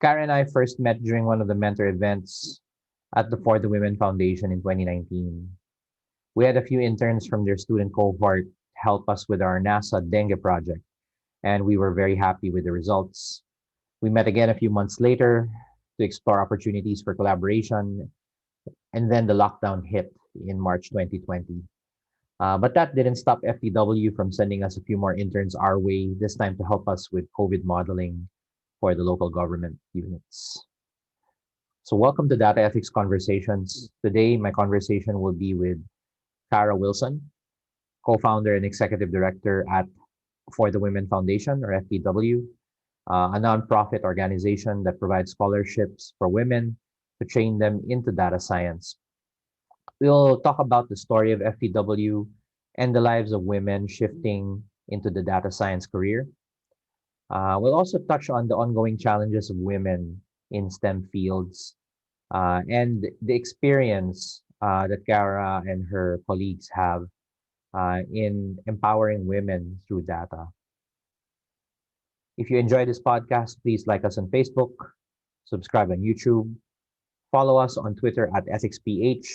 Cara and I first met during one of the mentor events at the For the Women Foundation in 2019. We had a few interns from their student cohort help us with our NASA dengue project, and we were very happy with the results. We met again a few months later to explore opportunities for collaboration, and then the lockdown hit in March 2020. But that didn't stop FTW from sending us a few more interns our way, this time to help us with COVID modeling for the local government units. So, welcome to Data Ethics Conversations. Today, my conversation will be with Cara Wilson, co founder and executive director at For the Women Foundation, or FTW, a nonprofit organization that provides scholarships for women to train them into data science. We'll talk about the story of FTW and the lives of women shifting into the data science career. We'll also touch on the ongoing challenges of women in STEM fields and the experience that Cara and her colleagues have in empowering women through data. If you enjoy this podcast, please like us on Facebook, subscribe on YouTube, follow us on Twitter at EthicsPH,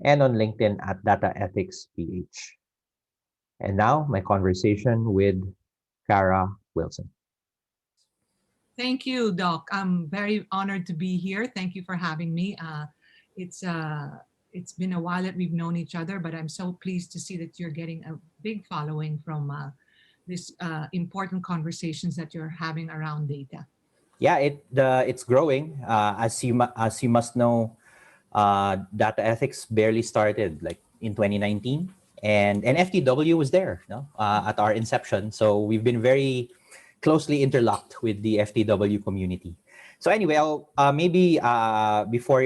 and on LinkedIn at DataEthicsPH. And now, my conversation with Cara Wilson. Thank you, Doc. I'm very honored to be here. Thank you for having me. It's uh, it's been a while that we've known each other, but I'm so pleased to see that you're getting a big following from this important conversations that you're having around data. Yeah, it's growing. As you must know, data ethics barely started like in 2019, and FTW was there, no, at our inception. So we've been very closely interlocked with the FTW community. So anyway, I'll maybe before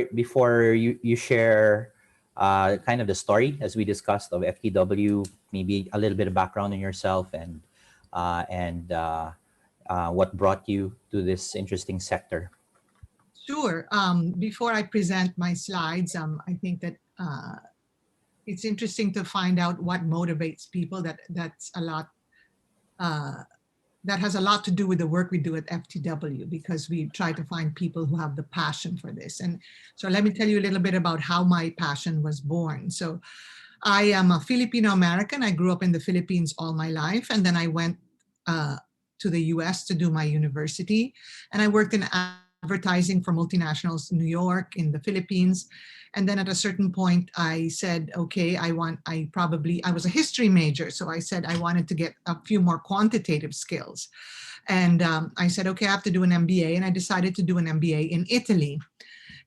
you share kind of the story as we discussed of FTW, maybe a little bit of background on yourself and what brought you to this interesting sector. Sure. Before I present my slides, I think that it's interesting to find out what motivates people. That's a lot. Uh, that has a lot to do with the work we do at FTW because we try to find people who have the passion for this. And so let me tell you a little bit about how my passion was born. So I am a Filipino American. I grew up in the Philippines all my life, and then I went uh, to the US to do my university. And I worked in advertising for multinationals in New York, in the Philippines. And then at a certain point, I said, okay, I was a history major. So I said I wanted to get a few more quantitative skills. And I said, okay, I have to do an MBA. And I decided to do an MBA in Italy.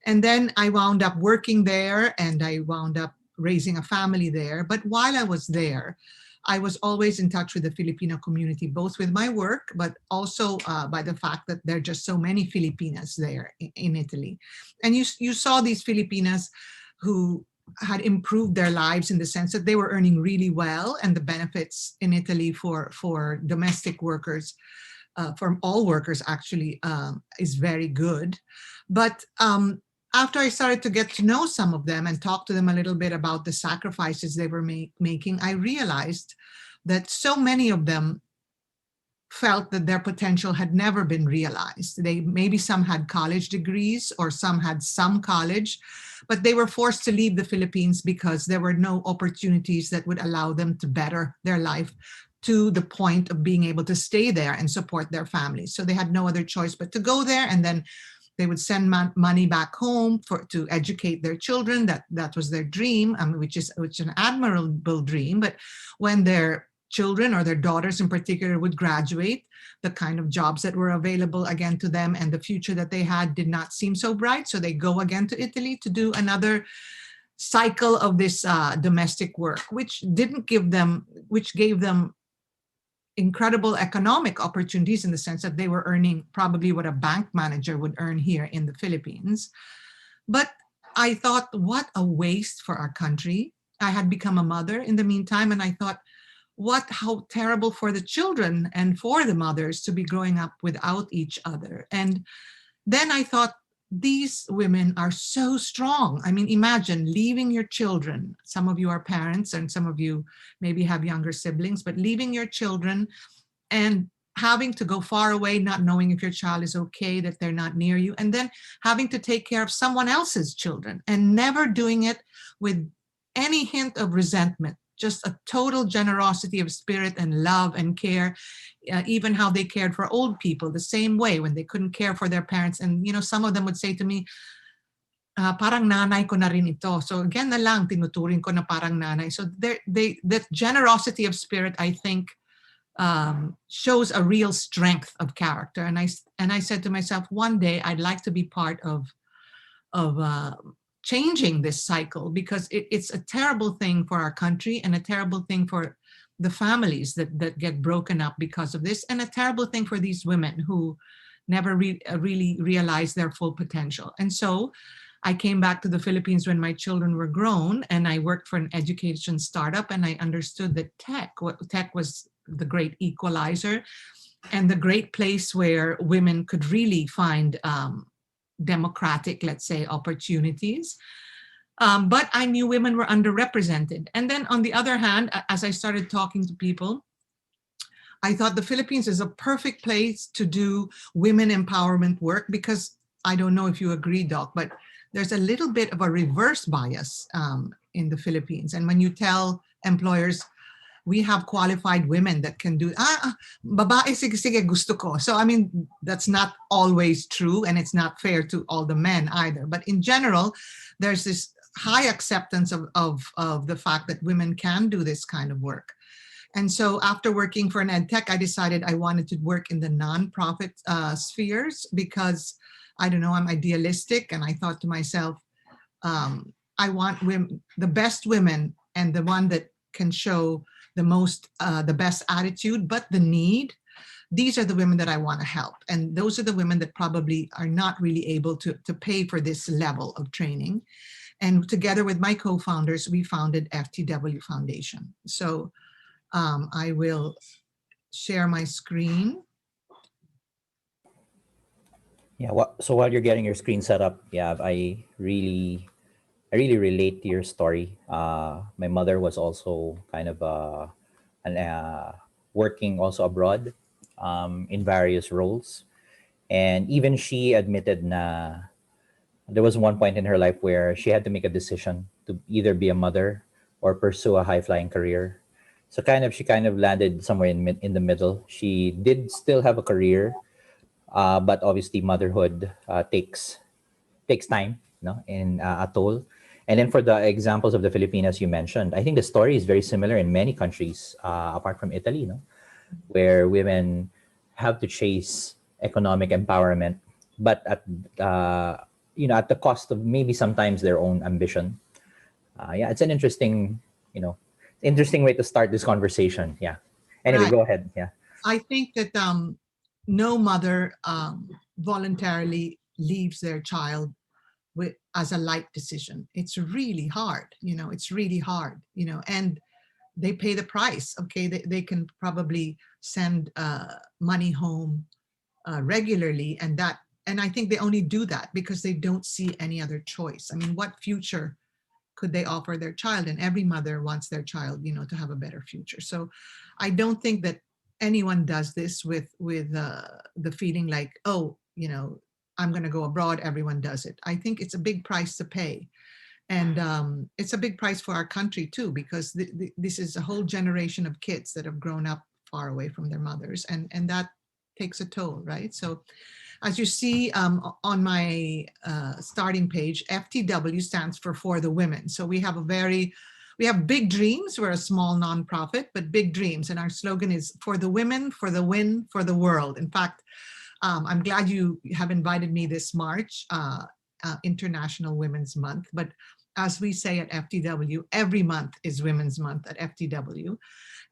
And then I wound up working there and I wound up raising a family there. But while I was there, I was always in touch with the Filipino community, both with my work, but also by the fact that there are just so many Filipinas there in Italy. And you saw these Filipinas who had improved their lives in the sense that they were earning really well, and the benefits in Italy for domestic workers, for all workers actually, is very good. But after I started to get to know some of them and talk to them a little bit about the sacrifices they were making, I realized that so many of them felt that their potential had never been realized. They maybe some had college degrees or some had some college, but they were forced to leave the Philippines because there were no opportunities that would allow them to better their life to the point of being able to stay there and support their families. So they had no other choice but to go there, and then they would send money back home to educate their children. That was their dream, which is an admirable dream. But when their children or their daughters in particular would graduate, the kind of jobs that were available again to them and the future that they had did not seem so bright. So they go again to Italy to do another cycle of this domestic work, which gave them incredible economic opportunities in the sense that they were earning probably what a bank manager would earn here in the Philippines. But I thought, what a waste for our country. I had become a mother in the meantime, and I thought, how terrible for the children and for the mothers to be growing up without each other. And then I thought, these women are so strong. I mean, imagine leaving your children. Some of you are parents and some of you maybe have younger siblings, but leaving your children and having to go far away, not knowing if your child is okay, that they're not near you, and then having to take care of someone else's children and never doing it with any hint of resentment, just a total generosity of spirit and love and care. Even how they cared for old people, the same way when they couldn't care for their parents. And, some of them would say to me, parang nanay ko na rin ito. So again na lang, tinuturing ko na parang nanay. So that generosity of spirit, I think, shows a real strength of character. And I said to myself, one day I'd like to be part of changing this cycle, because it's a terrible thing for our country and a terrible thing for the families that get broken up because of this, and a terrible thing for these women who never really realize their full potential. And so I came back to the Philippines when my children were grown, and I worked for an education startup, and I understood that tech was the great equalizer and the great place where women could really find democratic, let's say, opportunities. But I knew women were underrepresented. And then on the other hand, as I started talking to people, I thought the Philippines is a perfect place to do women empowerment work, because I don't know if you agree, Doc, but there's a little bit of a reverse bias in the Philippines. And when you tell employers, we have qualified women that can do, babae, sige, sige, gusto ko. So, I mean, that's not always true, and it's not fair to all the men either. But in general, there's this high acceptance of the fact that women can do this kind of work. And so after working for an ed tech, I decided I wanted to work in the nonprofit spheres, because, I don't know, I'm idealistic. And I thought to myself, I want women, the best women, and the one that can show the best attitude, but the need. These are the women that I want to help. And those are the women that probably are not really able to pay for this level of training. And together with my co-founders, we founded FTW Foundation. So I will share my screen. Yeah. So while you're getting your screen set up, yeah, I really relate to your story. My mother was also kind of working also abroad in various roles, and even she admitted na there was one point in her life where she had to make a decision to either be a mother or pursue a high flying career. So she kind of landed somewhere in the middle. She did still have a career, but obviously motherhood takes time, in a toll. And then for the examples of the Filipinas you mentioned, I think the story is very similar in many countries, apart from Italy, where women have to chase economic empowerment, but at the cost of maybe sometimes their own ambition. Yeah, it's an interesting way to start this conversation. Yeah. Anyway, Right. go ahead. Yeah. I think that no mother voluntarily leaves their child as a light decision. It's really hard, it's really hard, and they pay the price. Okay, they can probably send money home regularly, and I think they only do that because they don't see any other choice. I mean, what future could they offer their child? And every mother wants their child, to have a better future. So I don't think that anyone does this with the feeling like, oh, I'm going to go abroad, everyone does it. I think it's a big price to pay. And it's a big price for our country too, because this is a whole generation of kids that have grown up far away from their mothers, and that takes a toll, right? So as you see on my starting page, FTW stands for the women. So we have big dreams. We're a small nonprofit, but big dreams. And our slogan is for the women, for the win, for the world. In fact, I'm glad you have invited me this March, International Women's Month. But as we say at FTW, every month is Women's Month at FTW.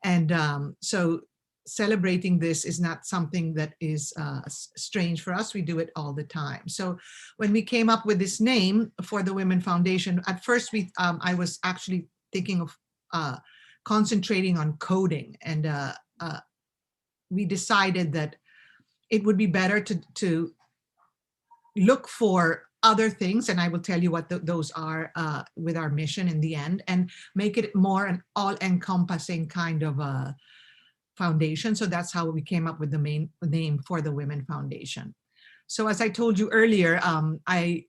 And so celebrating this is not something that is strange for us. We do it all the time. So when we came up with this name for the Women Foundation, at first I was actually thinking of concentrating on coding, and we decided that it would be better to look for other things, and I will tell you what those are with our mission in the end, and make it more an all-encompassing kind of Foundation. So that's how we came up with the main name For the Women Foundation. So as I told you earlier, I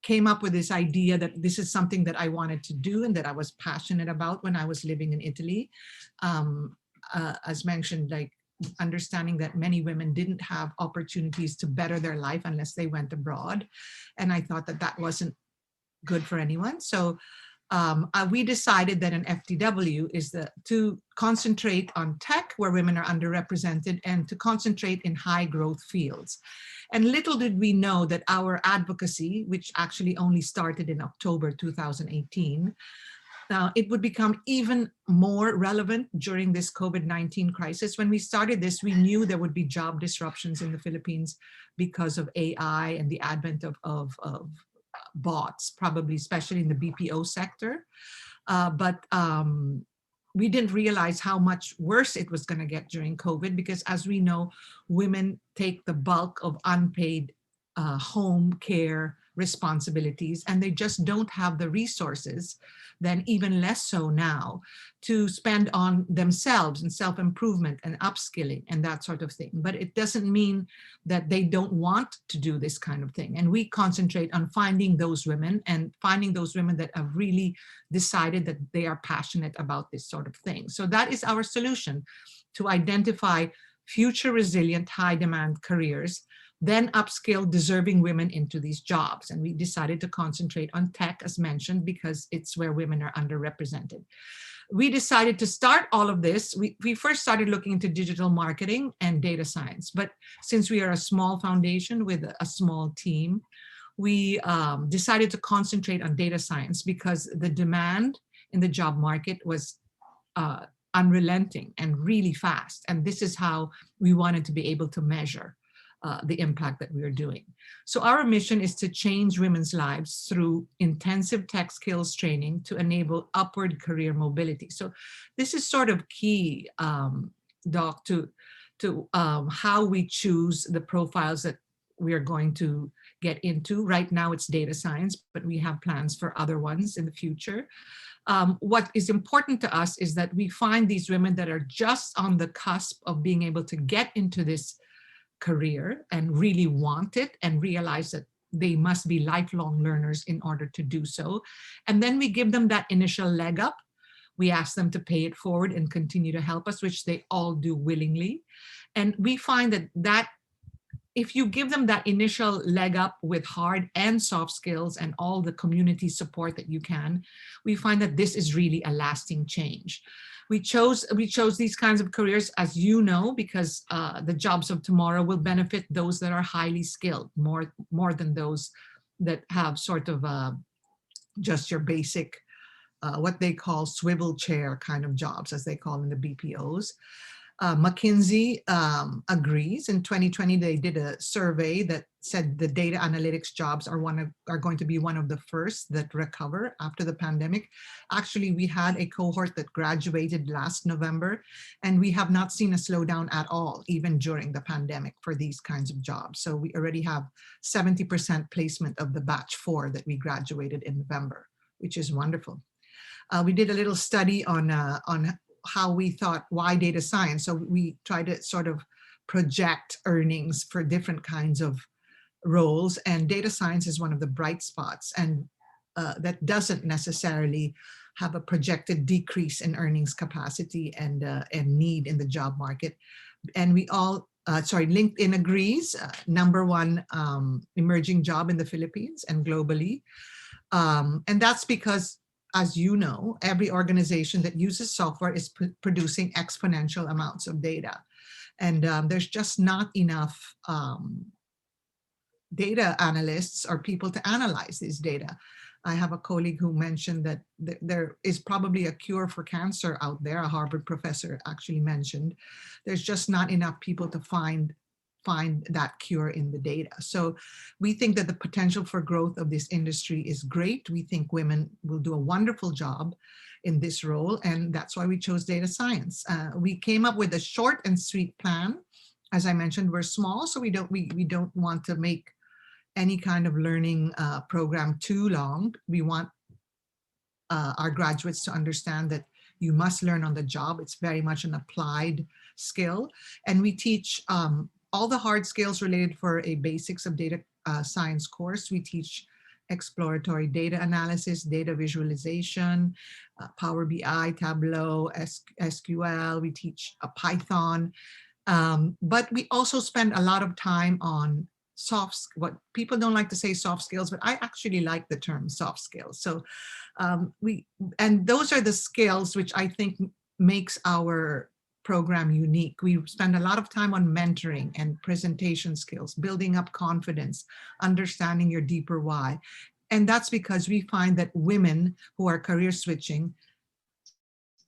came up with this idea that this is something that I wanted to do and that I was passionate about when I was living in Italy. As mentioned, like understanding that many women didn't have opportunities to better their life unless they went abroad. And I thought that that wasn't good for anyone. So we decided that an FTW is to concentrate on tech where women are underrepresented and to concentrate in high growth fields. And little did we know that our advocacy, which actually only started in October 2018, it would become even more relevant during this COVID-19 crisis. When we started this, we knew there would be job disruptions in the Philippines because of AI and the advent of bots, probably especially in the BPO sector. But we didn't realize how much worse it was going to get during COVID, because as we know, women take the bulk of unpaid home care responsibilities, and they just don't have the resources, then even less so now, to spend on themselves and self-improvement and upskilling and that sort of thing. But it doesn't mean that they don't want to do this kind of thing. And we concentrate on finding those women that have really decided that they are passionate about this sort of thing. So that is our solution, to identify future resilient, high demand careers, then upskill deserving women into these jobs. And we decided to concentrate on tech, as mentioned, because it's where women are underrepresented. We decided to start all of this. We first started looking into digital marketing and data science, but since we are a small foundation with a small team, we decided to concentrate on data science because the demand in the job market was unrelenting and really fast. And this is how we wanted to be able to measure the impact that we are doing. So our mission is to change women's lives through intensive tech skills training to enable upward career mobility. So this is sort of key, Doc, to how we choose the profiles that we are going to get into. Right now it's data science, but we have plans for other ones in the future. What is important to us is that we find these women that are just on the cusp of being able to get into this career and really want it and realize that they must be lifelong learners in order to do so. And then we give them that initial leg up. We ask them to pay it forward and continue to help us, which they all do willingly. And we find that if you give them that initial leg up with hard and soft skills and all the community support that you can, we find that this is really a lasting change. We chose these kinds of careers, as you know, because the jobs of tomorrow will benefit those that are highly skilled more than those that have sort of just your basic, what they call swivel chair kind of jobs, as they call in the BPOs. McKinsey agrees. In 2020, they did a survey that said the data analytics jobs are going to be one of the first that recover after the pandemic. Actually, we had a cohort that graduated last November, and we have not seen a slowdown at all, even during the pandemic, for these kinds of jobs. So we already have 70% placement of the batch 4 that we graduated in November, which is wonderful. We did a little study on how we thought, why data science? So we tried to sort of project earnings for different kinds of roles, and data science is one of the bright spots, and that doesn't necessarily have a projected decrease in earnings capacity and need in the job market. And we all, LinkedIn agrees, #1 emerging job in the Philippines and globally. And that's because, as you know, every organization that uses software is producing exponential amounts of data. And there's just not enough data analysts or people to analyze this data. I have a colleague who mentioned that there is probably a cure for cancer out there. A Harvard professor actually mentioned there's just not enough people to find that cure in the data. So we think that the potential for growth of this industry is great. We think women will do a wonderful job in this role, and that's why we chose data science. We came up with a short and sweet plan. As I mentioned, we're small, so we don't want to make any kind of learning program too long. We want our graduates to understand that you must learn on the job. It's very much an applied skill. And we teach all the hard skills related for a basics of data science course. We teach exploratory data analysis, data visualization, Power BI, Tableau, SQL. We teach Python. But we also spend a lot of time on what people don't like to say soft skills, but I actually like the term soft skills. So and those are the skills which I think makes our program unique. We spend a lot of time on mentoring and presentation skills, building up confidence, understanding your deeper why. And that's because we find that women who are career switching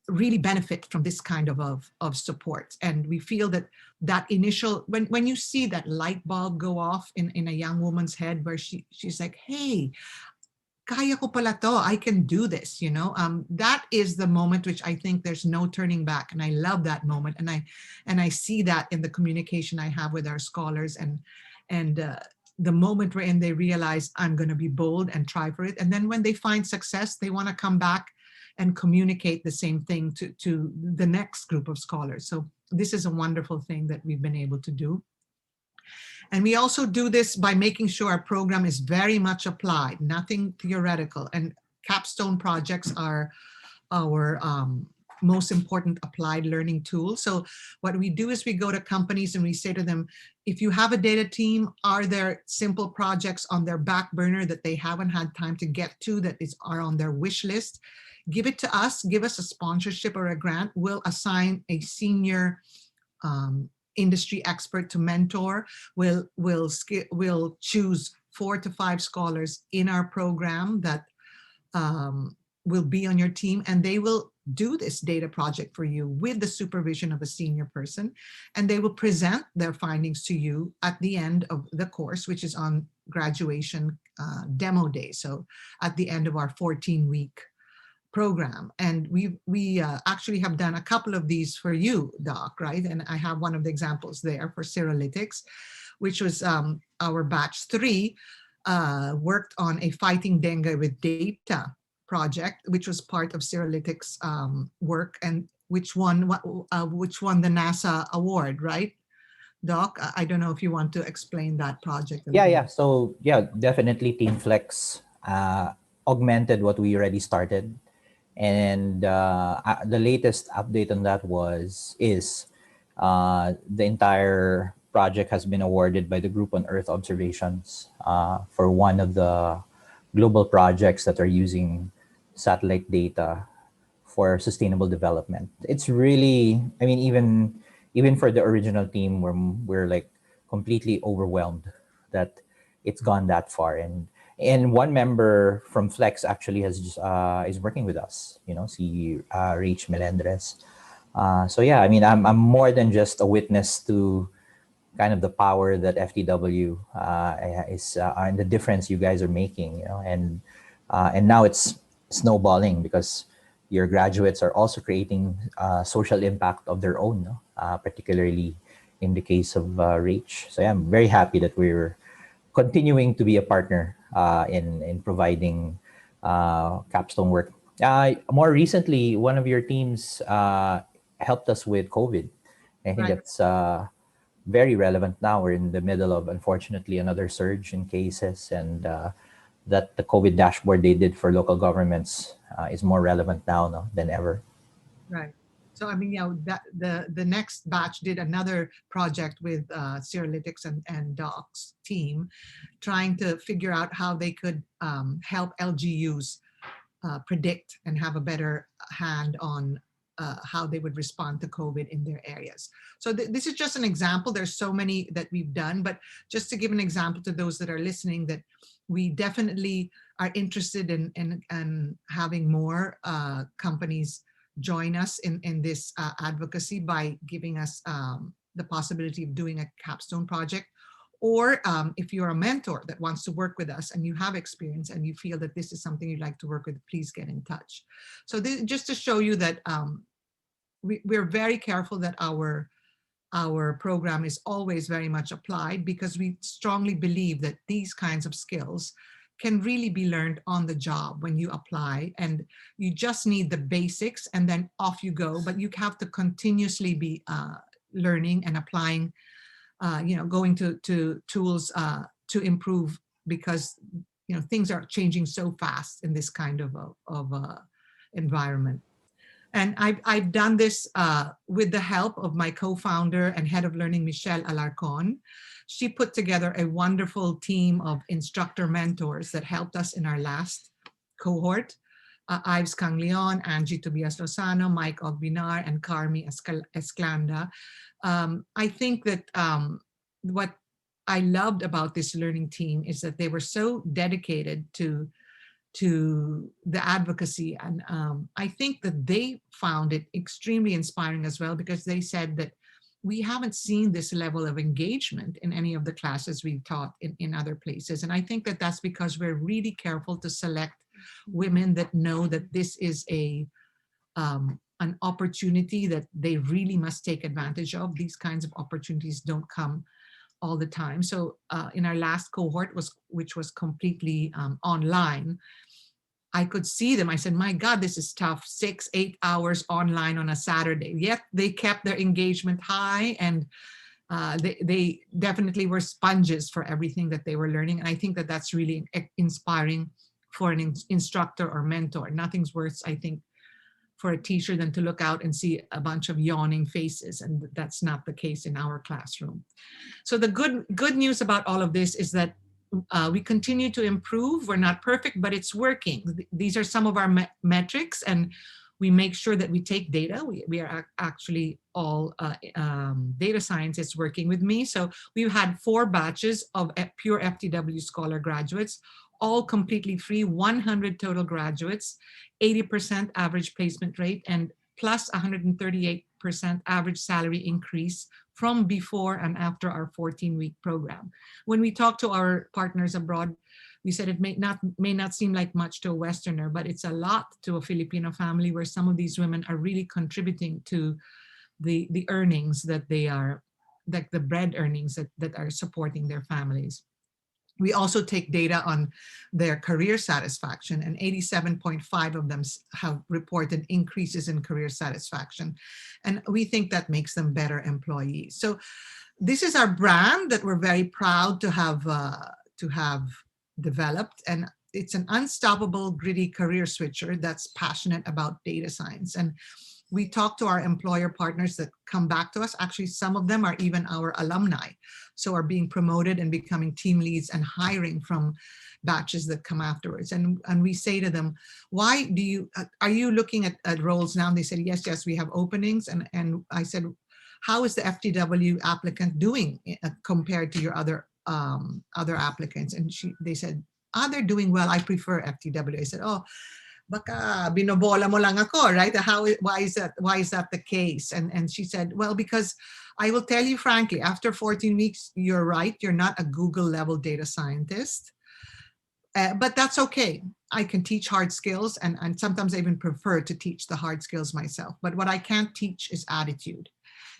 really benefit from this kind of support. And we feel that that initial, when you see that light bulb go off in a young woman's head where she's like, hey, kaya ko pala to, I can do this, you know, that is the moment which I think there's no turning back. And I love that moment. And I see that in the communication I have with our scholars, and the moment wherein they realize I'm going to be bold and try for it. And then when they find success, they want to come back and communicate the same thing to the next group of scholars. So this is a wonderful thing that we've been able to do. And we also do this by making sure our program is very much applied, nothing theoretical. And capstone projects are our most important applied learning tool. So what we do is we go to companies and we say to them, if you have a data team, are there simple projects on their back burner that they haven't had time to get to that are on their wish list? Give it to us, give us a sponsorship or a grant. We'll assign a senior industry expert to mentor. We'll choose 4 to 5 scholars in our program that will be on your team, and they will do this data project for you with the supervision of a senior person, and they will present their findings to you at the end of the course, which is on graduation demo day. So at the end of our 14-week program. And we actually have done a couple of these for you, Doc, right? And I have one of the examples there for Serolytics, which was our batch 3 worked on a fighting dengue with data project, which was part of Serolytics work, and which won the NASA award, right? Doc, I don't know if you want to explain that project. Yeah. So yeah, definitely Team Flex augmented what we already started. And the latest update on that is the entire project has been awarded by the Group on Earth Observations for one of the global projects that are using satellite data for sustainable development. It's really, I mean, even for the original team, we're like completely overwhelmed that it's gone that far. And one member from Flex actually is working with us, you know, see Rach Melendres. So yeah, I mean, I'm more than just a witness to kind of the power that FTW is and the difference you guys are making, you know, and now it's snowballing because your graduates are also creating social impact of their own, no? Particularly in the case of Rach. So yeah, I'm very happy that we're continuing to be a partner in providing capstone work. More recently, one of your teams helped us with COVID. I think Right. that's very relevant now. We're in the middle of, unfortunately, another surge in cases, and that the COVID dashboard they did for local governments is more relevant now, no, than ever. Right. So I mean, yeah, that the next batch did another project with Serolytics and Doc's team, trying to figure out how they could help LGUs predict and have a better hand on how they would respond to COVID in their areas. So this is just an example. There's so many that we've done, but just to give an example to those that are listening, that we definitely are interested in having more companies join us in this advocacy by giving us the possibility of doing a capstone project. Or if you're a mentor that wants to work with us and you have experience and you feel that this is something you'd like to work with, please get in touch. So just to show you that we're very careful that our program is always very much applied, because we strongly believe that these kinds of skills can really be learned on the job when you apply, and you just need the basics and then off you go. But you have to continuously be learning and applying, going to tools to improve, because things are changing so fast in this kind of environment. And I've done this with the help of my co-founder and head of learning, Michelle Alarcon. She put together a wonderful team of instructor mentors that helped us in our last cohort. Ives Canglion, Angie Tobias Lozano, Mike Ogbinar, and Carmi Esclanda. I think that what I loved about this learning team is that they were so dedicated to the advocacy. And I think that they found it extremely inspiring as well, because they said that we haven't seen this level of engagement in any of the classes we've taught in other places. And I think that that's because we're really careful to select women that know that this is an opportunity that they really must take advantage of. These kinds of opportunities don't come all the time. So in our last cohort, which was completely online, I could see them. I said, my God, this is tough. 6-8 hours online on a Saturday. Yet they kept their engagement high, and they definitely were sponges for everything that they were learning. And I think that that's really inspiring for an instructor or mentor. Nothing's worse, I think, for a teacher than to look out and see a bunch of yawning faces. And that's not the case in our classroom. So the good news about all of this is that we continue to improve. We're not perfect, but it's working. These are some of our metrics, and we make sure that we take data. We are actually all data scientists working with me. So we've had 4 batches of pure FTW Scholar graduates, all completely free, 100 total graduates, 80% average placement rate, and plus 138% average salary increase from before and after our 14-week program. When we talk to our partners abroad, we said it may not seem like much to a Westerner, but it's a lot to a Filipino family, where some of these women are really contributing to the earnings that they are, like the bread earnings that are supporting their families. We also take data on their career satisfaction, and 87.5 of them have reported increases in career satisfaction. And we think that makes them better employees. So this is our brand that we're very proud to have developed. And it's an unstoppable, gritty career switcher that's passionate about data science. And we talk to our employer partners that come back to us. Actually, some of them are even our alumni, so are being promoted and becoming team leads and hiring from batches that come afterwards. And we say to them, why are you looking at roles now? And they said, yes, we have openings. And I said, how is the FTW applicant doing compared to your other applicants? And they said, they're doing well. I prefer FTW. I said, baka binobola mo lang ako, right? Why is that the case? And she said, well, because I will tell you frankly, after 14 weeks, you're right. You're not a Google level data scientist, but that's okay. I can teach hard skills, and sometimes I even prefer to teach the hard skills myself. But what I can't teach is attitude.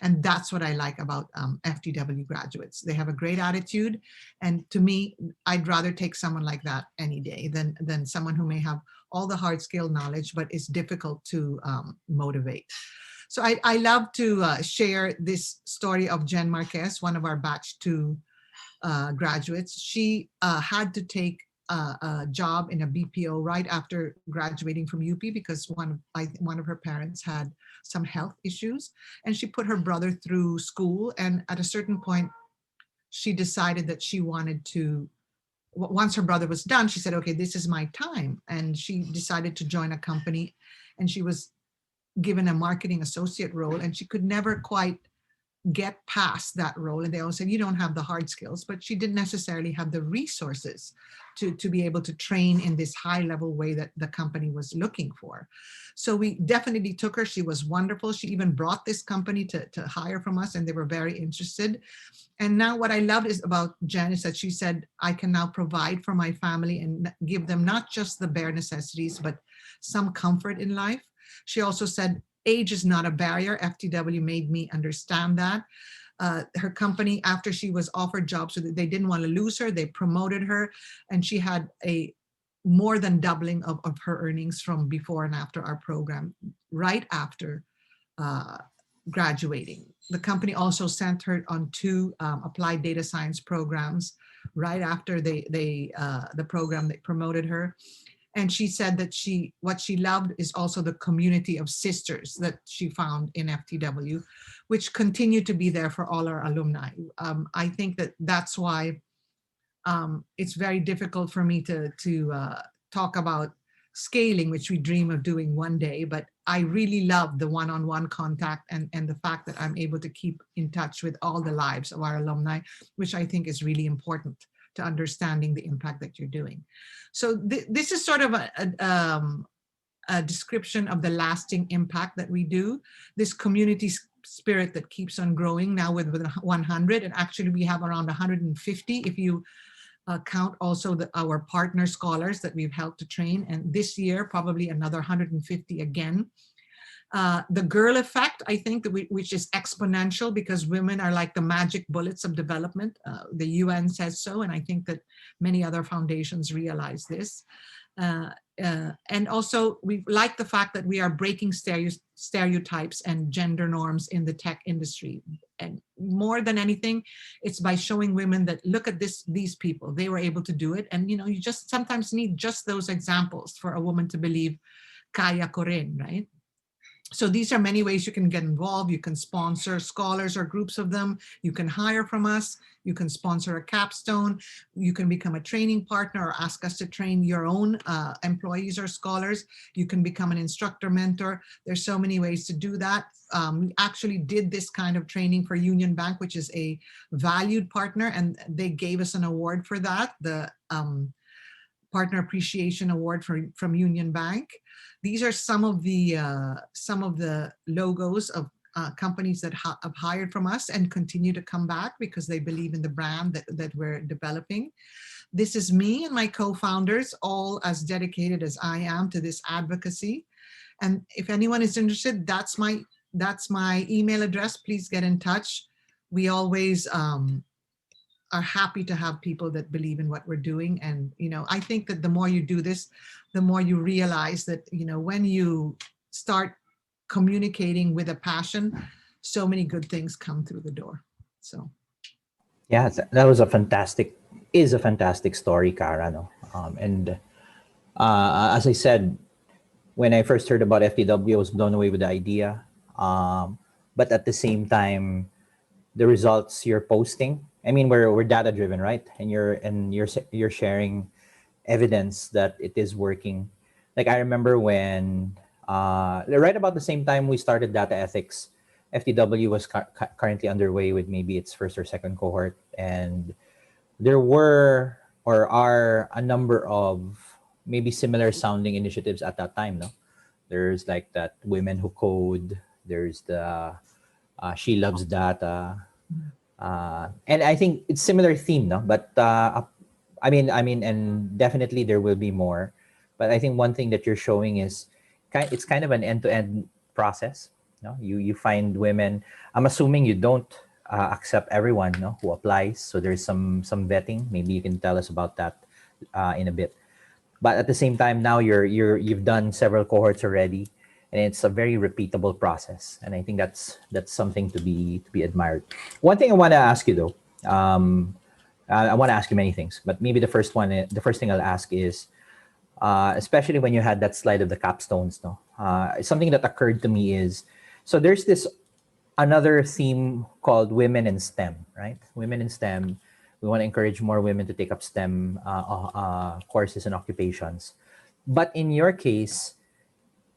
And that's what I like about FTW graduates. They have a great attitude. And to me, I'd rather take someone like that any day than someone who may have all the hard skill knowledge, but is difficult to motivate. So I love to share this story of Jen Marquez, one of our batch 2 graduates. She had to take a job in a BPO right after graduating from UP, because one of her parents had some health issues, and she put her brother through school. And at a certain point, she decided that she wanted to, once her brother was done, she said, okay, this is my time. And she decided to join a company, and she was given a marketing associate role, and she could never quite get past that role. And they all said, you don't have the hard skills, but she didn't necessarily have the resources to be able to train in this high level way that the company was looking for. So we definitely took her. She was wonderful. She even brought this company to hire from us, and they were very interested. And now what I loved is about Jen is that she said, I can now provide for my family and give them not just the bare necessities, but some comfort in life. She also said, age is not a barrier. FTW made me understand that. her company, after she was offered jobs, so that they didn't want to lose her, they promoted her, and she had a more than doubling of her earnings from before and after our program, right after graduating. The company also sent her on 2 applied data science programs right after the program they promoted her. And she said that what she loved is also the community of sisters that she found in FTW, which continue to be there for all our alumni. I think that's why it's very difficult for me to talk about scaling, which we dream of doing one day, but I really love the one-on-one contact and the fact that I'm able to keep in touch with all the lives of our alumni, which I think is really important to understanding the impact that you're doing. So this is sort of a description of the lasting impact that we do, this community spirit that keeps on growing now with 100, and actually we have around 150 if you count also our partner scholars that we've helped to train, and this year probably another 150 again. The girl effect, I think, which is exponential because women are like the magic bullets of development. The UN says so, and I think that many other foundations realize this. And also, we like the fact that we are breaking stereotypes and gender norms in the tech industry. And more than anything, it's by showing women that, look at these people, they were able to do it. And you just sometimes need just those examples for a woman to believe, kaya ko rin, right? So these are many ways you can get involved. You can sponsor scholars or groups of them. You can hire from us. You can sponsor a capstone. You can become a training partner or ask us to train your own employees or scholars. You can become an instructor mentor. There's so many ways to do that. We actually did this kind of training for Union Bank, which is a valued partner, and they gave us an award for that, the Partner Appreciation Award from Union Bank. These are some of the logos of companies that have hired from us and continue to come back because they believe in the brand that we're developing. This is me and my co-founders, all as dedicated as I am to this advocacy. And if anyone is interested, that's my email address. Please get in touch. We always are happy to have people that believe in what we're doing. And, I think that the more you do this, the more you realize that, when you start communicating with a passion, so many good things come through the door. So. Yeah, that was a fantastic story, Cara. No? And as I said, when I first heard about FTW, I was blown away with the idea. But at the same time, the results you're posting, I mean, we're data driven, right? And you're sharing evidence that it is working. Like I remember when right about the same time we started data ethics, FTW was currently underway with maybe its first or second cohort, and there were or are a number of maybe similar sounding initiatives at that time. No, there's like that Women Who Code. There's the She Loves Data. And I think it's similar theme, no? But I mean, and definitely there will be more. But I think one thing that you're showing is it's kind of an end-to-end process. No, you find women. I'm assuming you don't accept everyone, no, who applies. So there's some vetting. Maybe you can tell us about that in a bit. But at the same time, now you've done several cohorts already, and it's a very repeatable process. And I think that's something to be admired. One thing I want to ask you though, I want to ask you many things, but maybe the first thing I'll ask is, especially when you had that slide of the capstones, no, something that occurred to me is, so there's this another theme called Women in STEM, right? Women in STEM. We want to encourage more women to take up STEM courses and occupations. But in your case,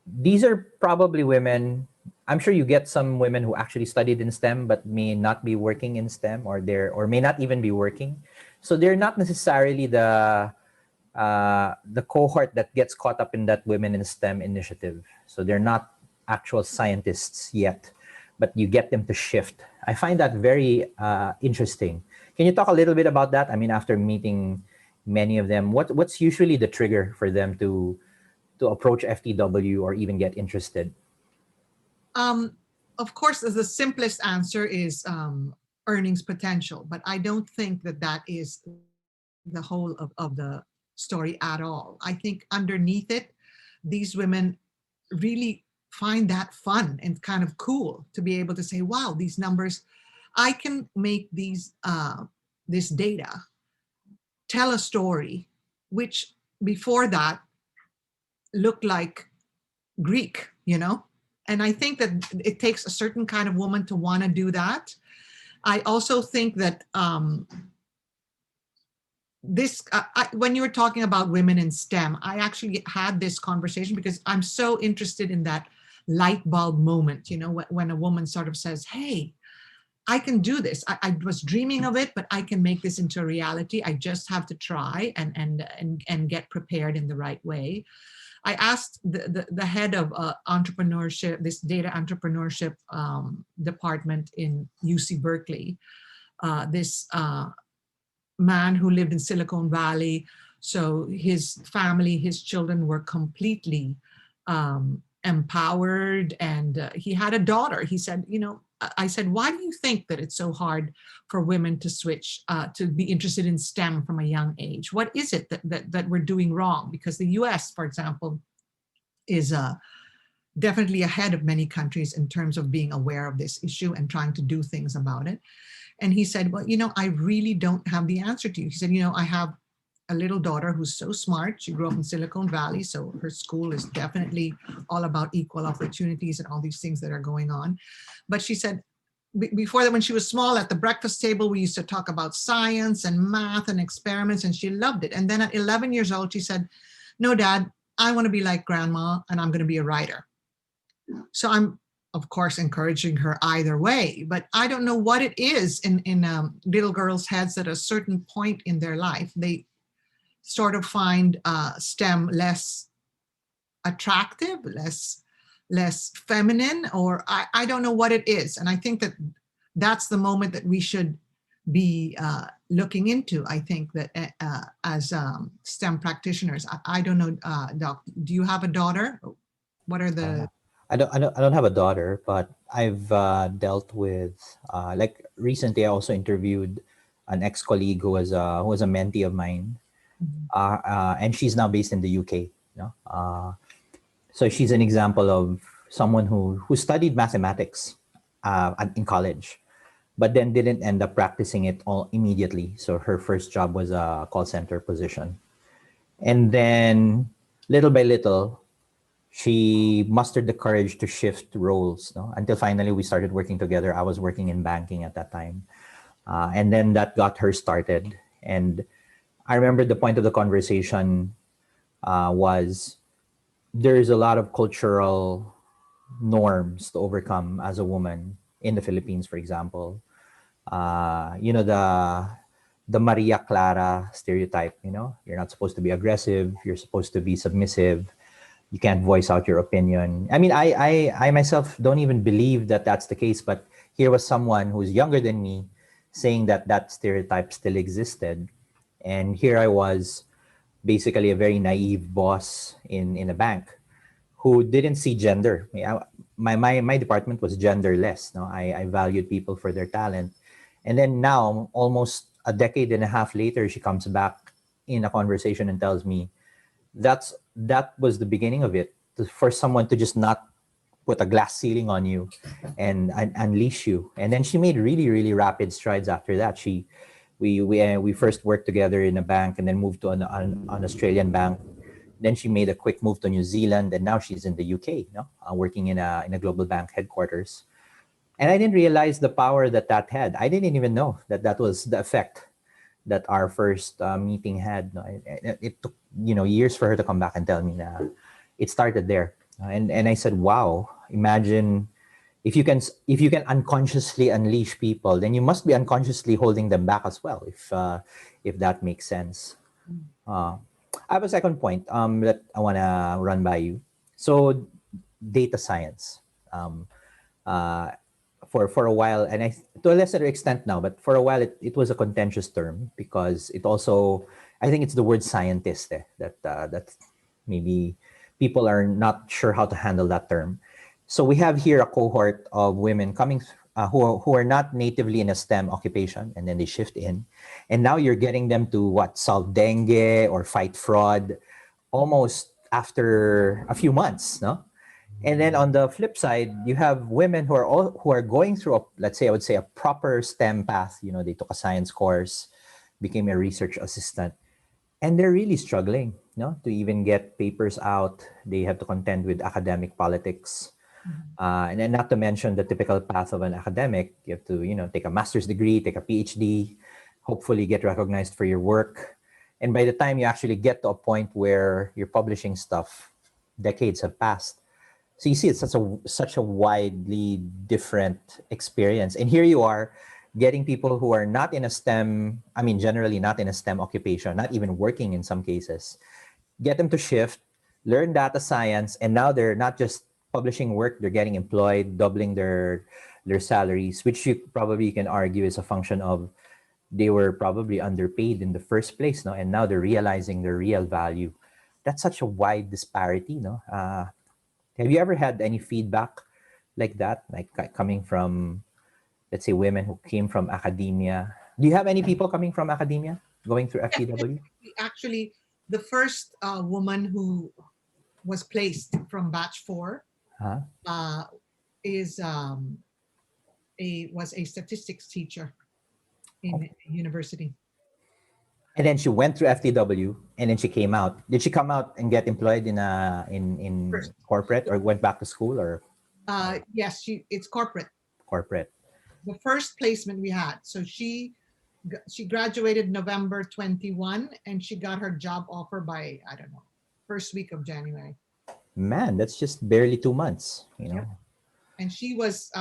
these are probably women. I'm sure you get some women who actually studied in STEM but may not be working in STEM, or may not even be working. So they're not necessarily the cohort that gets caught up in that Women in STEM initiative. So they're not actual scientists yet, but you get them to shift. I find that very interesting. Can you talk a little bit about that? I mean, after meeting many of them, what's usually the trigger for them to approach FTW or even get interested? Of course, the simplest answer is earnings potential. But I don't think that that is the whole of the story at all. I think underneath it, these women really find that fun and kind of cool to be able to say, wow, these numbers, I can make these this data tell a story which before that looked like Greek, you know? And I think that it takes a certain kind of woman to want to do that. I also think that when you were talking about women in STEM, I actually had this conversation because I'm so interested in that light bulb moment, you know, when a woman sort of says, hey, I can do this. I was dreaming of it, but I can make this into a reality. I just have to try and get prepared in the right way. I asked the head of entrepreneurship, this data entrepreneurship department in UC Berkeley, this man who lived in Silicon Valley. So his family, his children were completely empowered, and he had a daughter. He said, you know, I said, why do you think that it's so hard for women to switch, to be interested in STEM from a young age? What is it that we're doing wrong? Because the US, for example, is definitely ahead of many countries in terms of being aware of this issue and trying to do things about it. And he said, well, you know, I really don't have the answer to you. He said, you know, I have a little daughter who's so smart. She grew up in Silicon Valley, so her school is definitely all about equal opportunities and all these things that are going on. But she said, before that, when she was small, at the breakfast table, we used to talk about science and math and experiments, and she loved it. And then at 11 years old, she said, no, Dad, I want to be like grandma, and I'm going to be a writer. So I'm, of course, encouraging her either way, but I don't know what it is in little girls' heads at a certain point in their life. They sort of find STEM less attractive, less feminine, or I don't know what it is. And I think that that's the moment that we should be looking into. I think that as STEM practitioners, I don't know, Doc, do you have a daughter? What are the... I don't have a daughter, but I've dealt with like recently. I also interviewed an ex-colleague who was a mentee of mine, and she's now based in the UK. You know, so she's an example of someone who studied mathematics in college, but then didn't end up practicing it all immediately. So her first job was a call center position, and then little by little, she mustered the courage to shift roles, no? Until finally we started working together. I was working in banking at that time. And then that got her started. And I remember the point of the conversation was there's a lot of cultural norms to overcome as a woman in the Philippines, for example. You know, the Maria Clara stereotype, you know, you're not supposed to be aggressive, you're supposed to be submissive, you can't voice out your opinion. I mean, I myself don't even believe that that's the case, but here was someone who's younger than me saying that that stereotype still existed. And here I was, basically a very naive boss in a bank who didn't see gender. My department was genderless. No, I valued people for their talent. And then now, almost a decade and a half later, she comes back in a conversation and tells me, that was the beginning of it, for someone to just not put a glass ceiling on you and unleash you. And then she made really rapid strides after that. We first worked together in a bank and then moved to an Australian bank. Then she made a quick move to New Zealand, and now she's in the UK, working in a global bank headquarters. And I didn't realize the power that had. I didn't even know that was the effect that our first meeting had. It took years for her to come back and tell me that it started there. And I said, wow, imagine if you can unconsciously unleash people, then you must be unconsciously holding them back as well, if that makes sense. I have a second point that I want to run by you. So data science. For a while, and to a lesser extent now, but for a while it was a contentious term because it also, I think it's the word scientist that maybe people are not sure how to handle that term. So we have here a cohort of women coming who are not natively in a STEM occupation, and then they shift in, and now you're getting them to what, solve dengue or fight fraud, almost after a few months, no? And then on the flip side, you have women who are going through a, let's say, I would say, a proper STEM path. You know, they took a science course, became a research assistant, and they're really struggling, no, to even get papers out. They have to contend with academic politics. And then not to mention the typical path of an academic. You have to, take a master's degree, take a PhD, hopefully get recognized for your work. And by the time you actually get to a point where you're publishing stuff, decades have passed. So you see, it's such a widely different experience. And here you are getting people who are not in a STEM, I mean, generally not in a STEM occupation, not even working in some cases, get them to shift, learn data science, and now they're not just publishing work, they're getting employed, doubling their salaries, which you probably can argue is a function of they were probably underpaid in the first place, no? And now they're realizing their real value. That's such a wide disparity, no? Have you ever had any feedback like that, like coming from, let's say, women who came from academia? Do you have any people coming from academia going through FTW? Actually, the first woman who was placed from batch 4 Huh? is was a statistics teacher in university. And then she went through FTW, and then she came out. Did she come out and get employed in First. corporate, or went back to school, or Yes, it's corporate. corporate? The first placement we had. So she graduated November 21, and she got her job offer by, I don't know, first week of January. Man, that's just barely 2 months, Yeah. And she was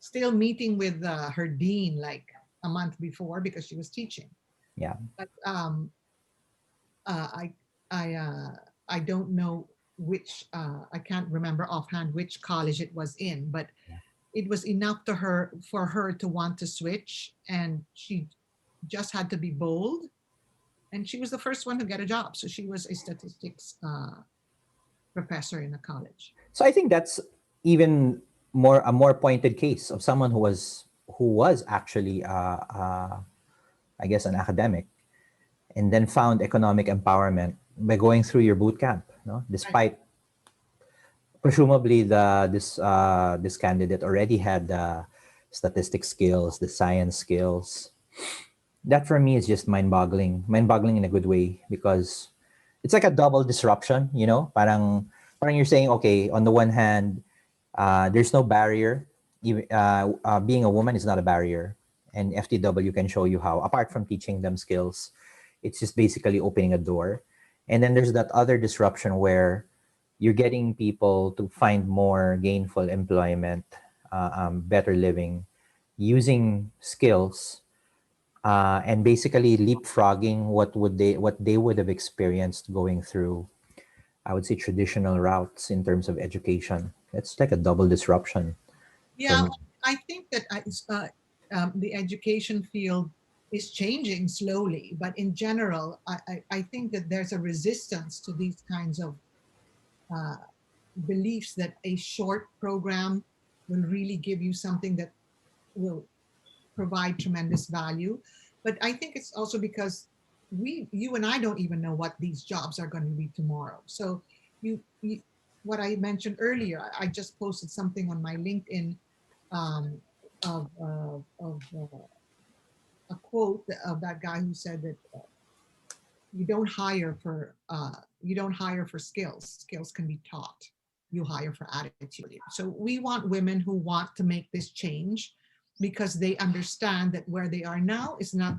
still meeting with her dean like a month before because she was teaching. Yeah. But I I don't know which I can't remember offhand which college it was in, but it was enough to her for her to want to switch, and she just had to be bold. And she was the first one to get a job, so she was a statistics professor in a college. So I think that's even a more pointed case of someone who was actually I guess an academic, and then found economic empowerment by going through your boot camp, no? Despite presumably this candidate already had the statistics skills, the science skills. That for me is just mind-boggling in a good way, because it's like a double disruption, parang you're saying, okay, on the one hand, there's no barrier. Being a woman is not a barrier, and FTW can show you how. Apart from teaching them skills, it's just basically opening a door. And then there's that other disruption where you're getting people to find more gainful employment, better living, using skills, and basically leapfrogging what they would have experienced going through, I would say, traditional routes in terms of education. It's like a double disruption. Yeah, I think that the education field is changing slowly, but in general, I think that there's a resistance to these kinds of uh, beliefs that a short program will really give you something that will provide tremendous value. But I think it's also because you and I don't even know what these jobs are going to be tomorrow. So you what I mentioned earlier, I just posted something on my LinkedIn um, of a quote of that guy who said that you don't hire for skills. Skills can be taught. You hire for attitude. So we want women who want to make this change because they understand that where they are now is not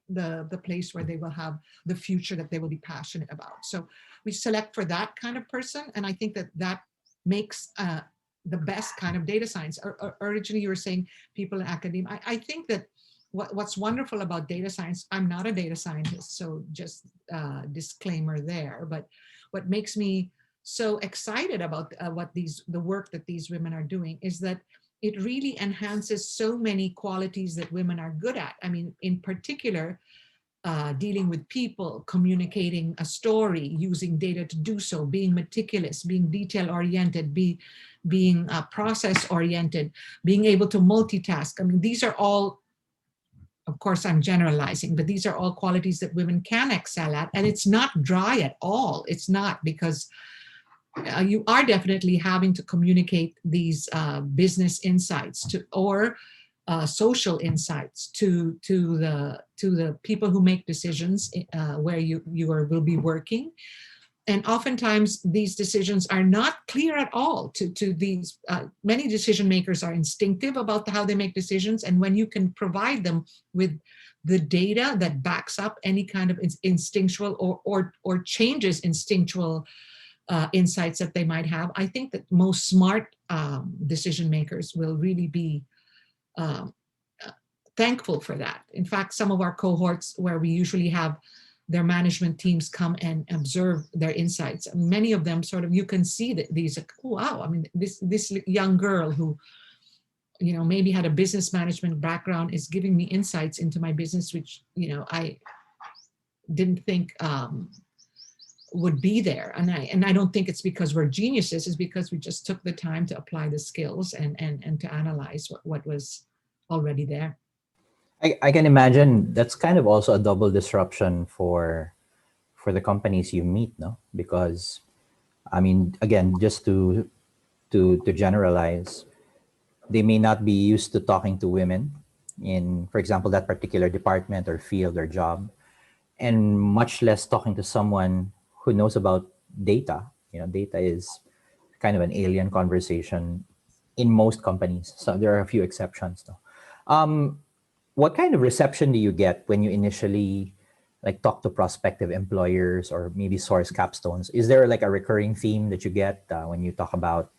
the place where they will have the future that they will be passionate about. So we select for that kind of person, and I think that that makes the best kind of data science. Originally, you were saying people in academia. I think that what's wonderful about data science, I'm not a data scientist, so just disclaimer there, but what makes me so excited about the work that these women are doing is that it really enhances so many qualities that women are good at. I mean, in particular, dealing with people, communicating a story, using data to do so, being meticulous, being detail-oriented, being process-oriented, being able to multitask. I mean, these are all, of course, I'm generalizing, but these are all qualities that women can excel at. And it's not dry at all. It's not, because you are definitely having to communicate these business insights or social insights to the people who make decisions where you will be working. And oftentimes these decisions are not clear at all to these, many decision makers are instinctive about how they make decisions. And when you can provide them with the data that backs up any kind of instinctual or changes instinctual insights that they might have, I think that most smart decision makers will really be thankful for that. In fact, some of our cohorts where we usually have their management teams come and observe their insights, many of them sort of, you can see that these, oh, wow, I mean, this young girl who, you know, maybe had a business management background is giving me insights into my business, which, you know, I didn't think would be there. And I don't think it's because we're geniuses, it's because we just took the time to apply the skills and to analyze what was already there. I can imagine that's kind of also a double disruption for the companies you meet, no? Because I mean, again, just to generalize, they may not be used to talking to women in, for example, that particular department or field or job, and much less talking to someone who knows about data. You know, data is kind of an alien conversation in most companies. So there are a few exceptions, though. What kind of reception do you get when you initially like talk to prospective employers or maybe source capstones? Is there like a recurring theme that you get when you talk about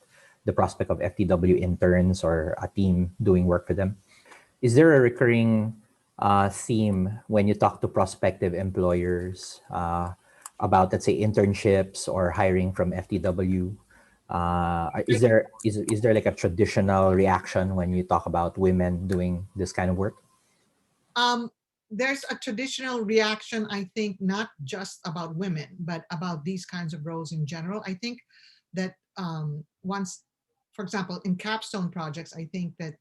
the prospect of FTW interns or a team doing work for them? Is there a recurring theme when you talk to prospective employers about, let's say, internships or hiring from FTW? Is there like a traditional reaction when you talk about women doing this kind of work? There's a traditional reaction, I think, not just about women, but about these kinds of roles in general. I think that once, for example, in capstone projects, I think that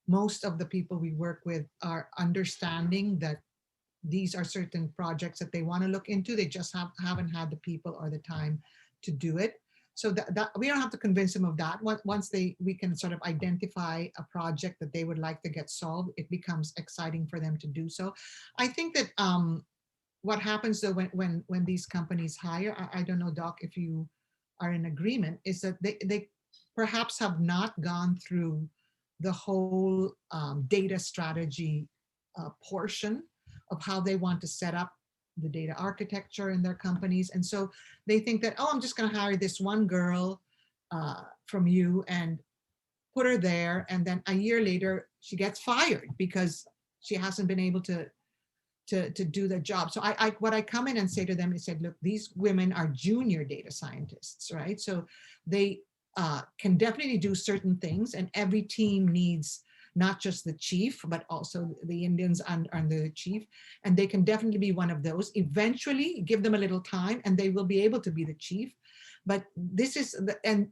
most of the people we work with are understanding that these are certain projects that they want to look into. They just haven't had the people or the time to do it. So that we don't have to convince them of that. Once we can sort of identify a project that they would like to get solved, it becomes exciting for them to do so. I think that what happens though when these companies hire, I don't know, Doc, if you are in agreement, is that they perhaps have not gone through the whole data strategy portion of how they want to set up the data architecture in their companies. And so they think that, oh, I'm just going to hire this one girl from you and put her there. And then a year later, she gets fired because she hasn't been able to do the job. So what I come in and say to them is, look, these women are junior data scientists, right? So they can definitely do certain things, and every team needs not just the chief, but also the Indians under the chief. And they can definitely be one of those. Eventually, give them a little time and they will be able to be the chief. But this is, and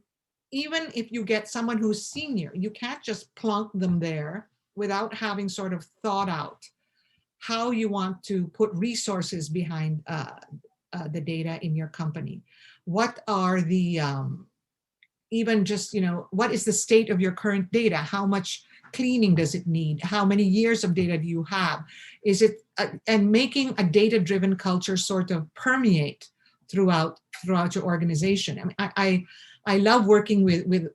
even if you get someone who's senior, you can't just plunk them there without having sort of thought out how you want to put resources behind the data in your company. What are the, even just, you know, what is the state of your current data? How much cleaning does it need? How many years of data do you have? Is it, and making a data-driven culture sort of permeate throughout your organization. I mean, I love working with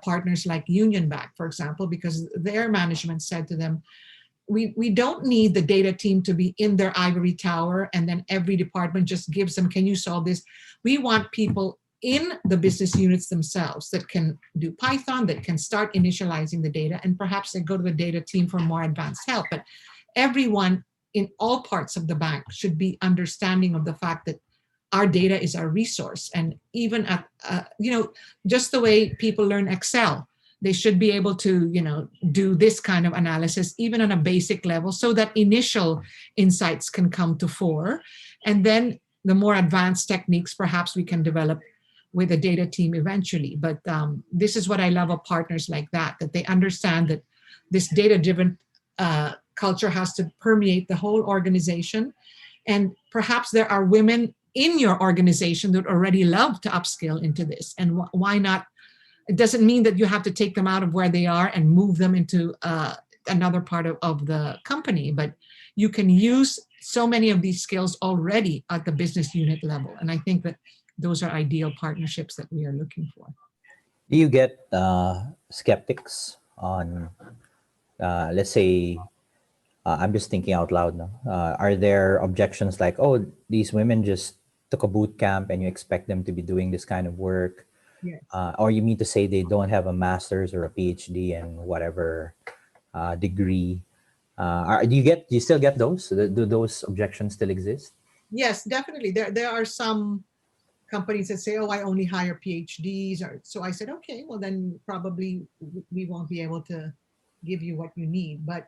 partners like Union Bank, for example, because their management said to them, we don't need the data team to be in their ivory tower and then every department just gives them, can you solve this? We want people in the business units themselves that can do Python, that can start initializing the data, and perhaps they go to the data team for more advanced help. But everyone in all parts of the bank should be understanding of the fact that our data is our resource. And even at, you know, just the way people learn Excel, They should be able to, do this kind of analysis, even on a basic level, so that initial insights can come to fore. And then the more advanced techniques, perhaps we can develop with a data team eventually. But this is what I love of partners like that they understand that this data-driven culture has to permeate the whole organization. And perhaps there are women in your organization that already love to upskill into this. And why not? It doesn't mean that you have to take them out of where they are and move them into another part of the company, but you can use so many of these skills already at the business unit level. And I think that those are ideal partnerships that we are looking for. Do you get skeptics on, let's say, I'm just thinking out loud now. Are there objections like, oh, these women just took a boot camp and you expect them to be doing this kind of work? Yes. Or you mean to say they don't have a master's or a PhD in whatever degree? Do you still get those? Do those objections still exist? Yes, definitely. There are some companies that say, oh, I only hire PhDs. So I said, okay, well, then probably we won't be able to give you what you need. But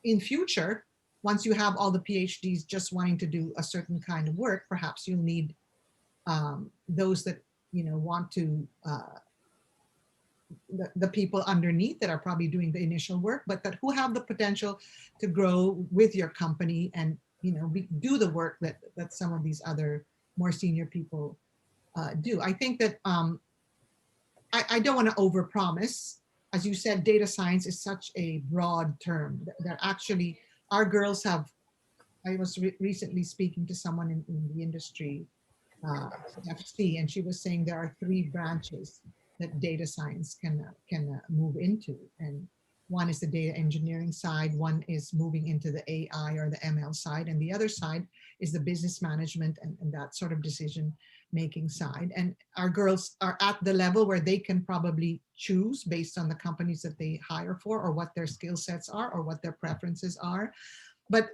in future, once you have all the PhDs just wanting to do a certain kind of work, perhaps you'll need those that want to the people underneath that are probably doing the initial work, but that who have the potential to grow with your company and do the work that some of these other more senior people do. I think that I don't want to overpromise. As you said, data science is such a broad term. That actually our girls have. I was recently speaking to someone in the industry, FC, and she was saying there are 3 branches that data science can move into, and one is the data engineering side, one is moving into the AI or the ML side, and the other side is the business management and that sort of decision making side. And our girls are at the level where they can probably choose based on the companies that they hire for, or what their skill sets are, or what their preferences are. But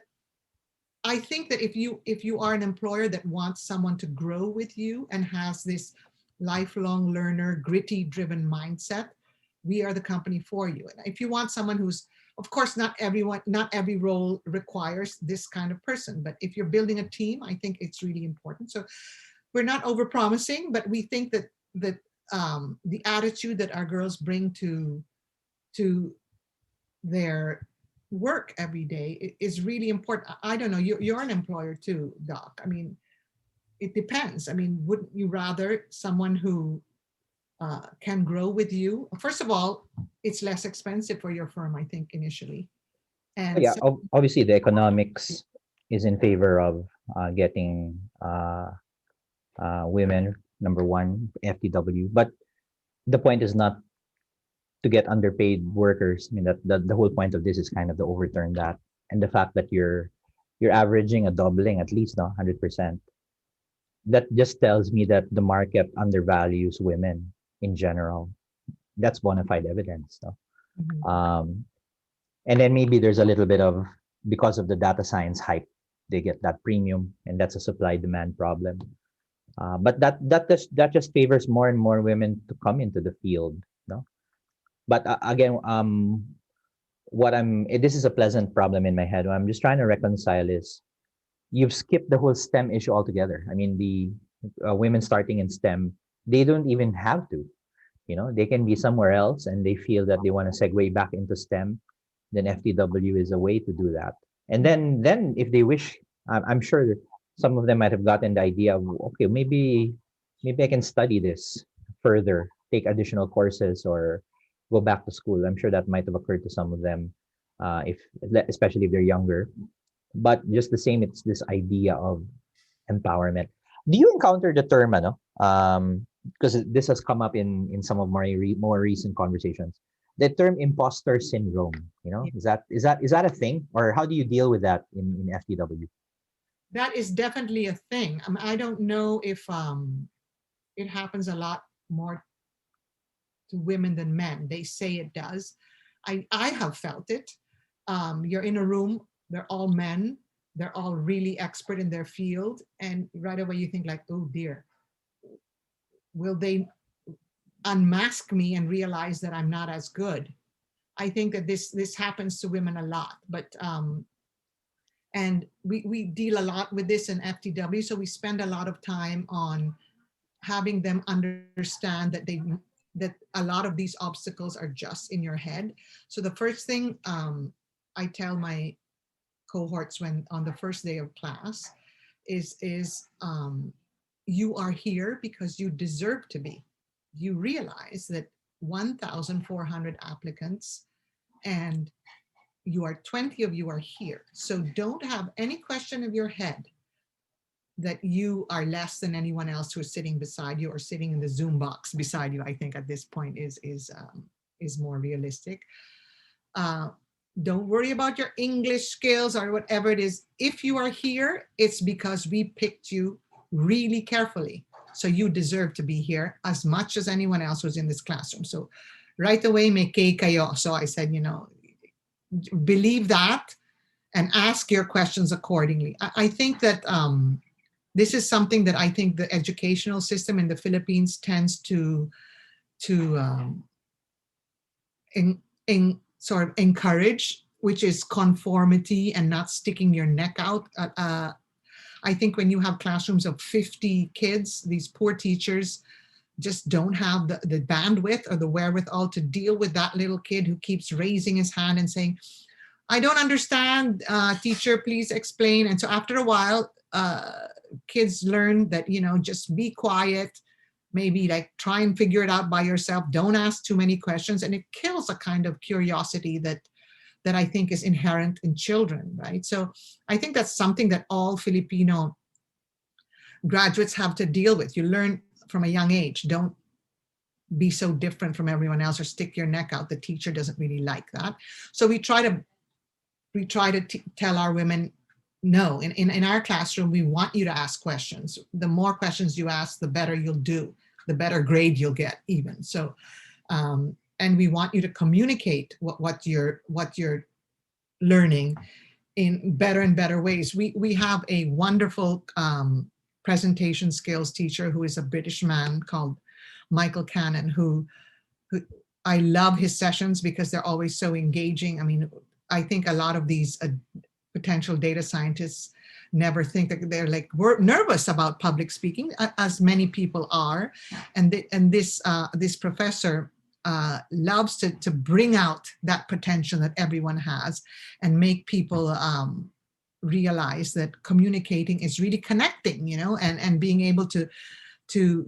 I think that if you are an employer that wants someone to grow with you and has this lifelong learner, gritty driven mindset, we are the company for you. And if you want someone who's, of course, not every role requires this kind of person, but if you're building a team, I think it's really important. So we're not overpromising, but we think that the attitude that our girls bring to their work every day is really important. I don't know, you're an employer too, Doc. I mean, it depends. I mean, wouldn't you rather someone who can grow with you? First of all, it's less expensive for your firm, I think, initially. And Yeah, so, obviously the economics is in favor of getting women, number one, FTW. But the point is not to get underpaid workers. I mean, that the whole point of this is kind of to overturn that, and the fact that you're averaging a doubling at least, no, 100%. That just tells me that the market undervalues women in general. That's bona fide evidence. No? mhm, And then maybe there's a little bit of, because of the data science hype, they get that premium, and that's a supply demand problem. But that just favors more and more women to come into the field. No, but again, this is a pleasant problem in my head. What I'm just trying to reconcile is you've skipped the whole STEM issue altogether. I mean, the women starting in STEM, they don't even have to. They can be somewhere else, and they feel that they want to segue back into STEM. Then FTW is a way to do that. And then if they wish, I'm sure some of them might have gotten the idea of, okay, maybe I can study this further, take additional courses, or go back to school. I'm sure that might have occurred to some of them, if especially if they're younger. But just the same, it's this idea of empowerment. Do you encounter the term, because this has come up in some of my more recent conversations, the term imposter syndrome? yeah. Is that a thing, or how do you deal with that in FTW? That is definitely a thing. I don't know if it happens a lot more to women than men. They say it does. I have felt it. You're in a room, they're all men, they're all really expert in their field, and right away you think like, oh dear, will they unmask me and realize that I'm not as good. I think that this happens to women a lot, but and we deal a lot with this in FTW, so we spend a lot of time on having them understand that that a lot of these obstacles are just in your head. So the first thing I tell my cohorts when on the first day of class is you are here because you deserve to be. You realize that 1,400 applicants and you are 20 of you are here. So don't have any question of your head that you are less than anyone else who is sitting beside you or sitting in the Zoom box beside you. I think at this point is more realistic. Don't worry about your English skills or whatever it is. If you are here, it's because we picked you really carefully. So you deserve to be here as much as anyone else who's in this classroom. So right away, may kay kayo. So I said, believe that and ask your questions accordingly. I think that this is something that I think the educational system in the Philippines tends to sort of encourage, which is conformity and not sticking your neck out. I think when you have classrooms of 50 kids, these poor teachers just don't have the bandwidth or the wherewithal to deal with that little kid who keeps raising his hand and saying, I don't understand, teacher, please explain. And so after a while, kids learn that, just be quiet, maybe like try and figure it out by yourself. Don't ask too many questions. And it kills a kind of curiosity that I think is inherent in children, right? So I think that's something that all Filipino graduates have to deal with. You learn from a young age, don't be so different from everyone else or stick your neck out. The teacher doesn't really like that. So we try to tell our women, no, in our classroom, we want you to ask questions. The more questions you ask, the better you'll do, the better grade you'll get even. So, and we want you to communicate what you're learning in better and better ways. We have a wonderful presentation skills teacher who is a British man called Michael Cannon, who I love his sessions because they're always so engaging. I mean, I think a lot of these potential data scientists never think that they're like, we're nervous about public speaking, as many people are. And this professor loves to bring out that potential that everyone has and make people realize that communicating is really connecting, and being able to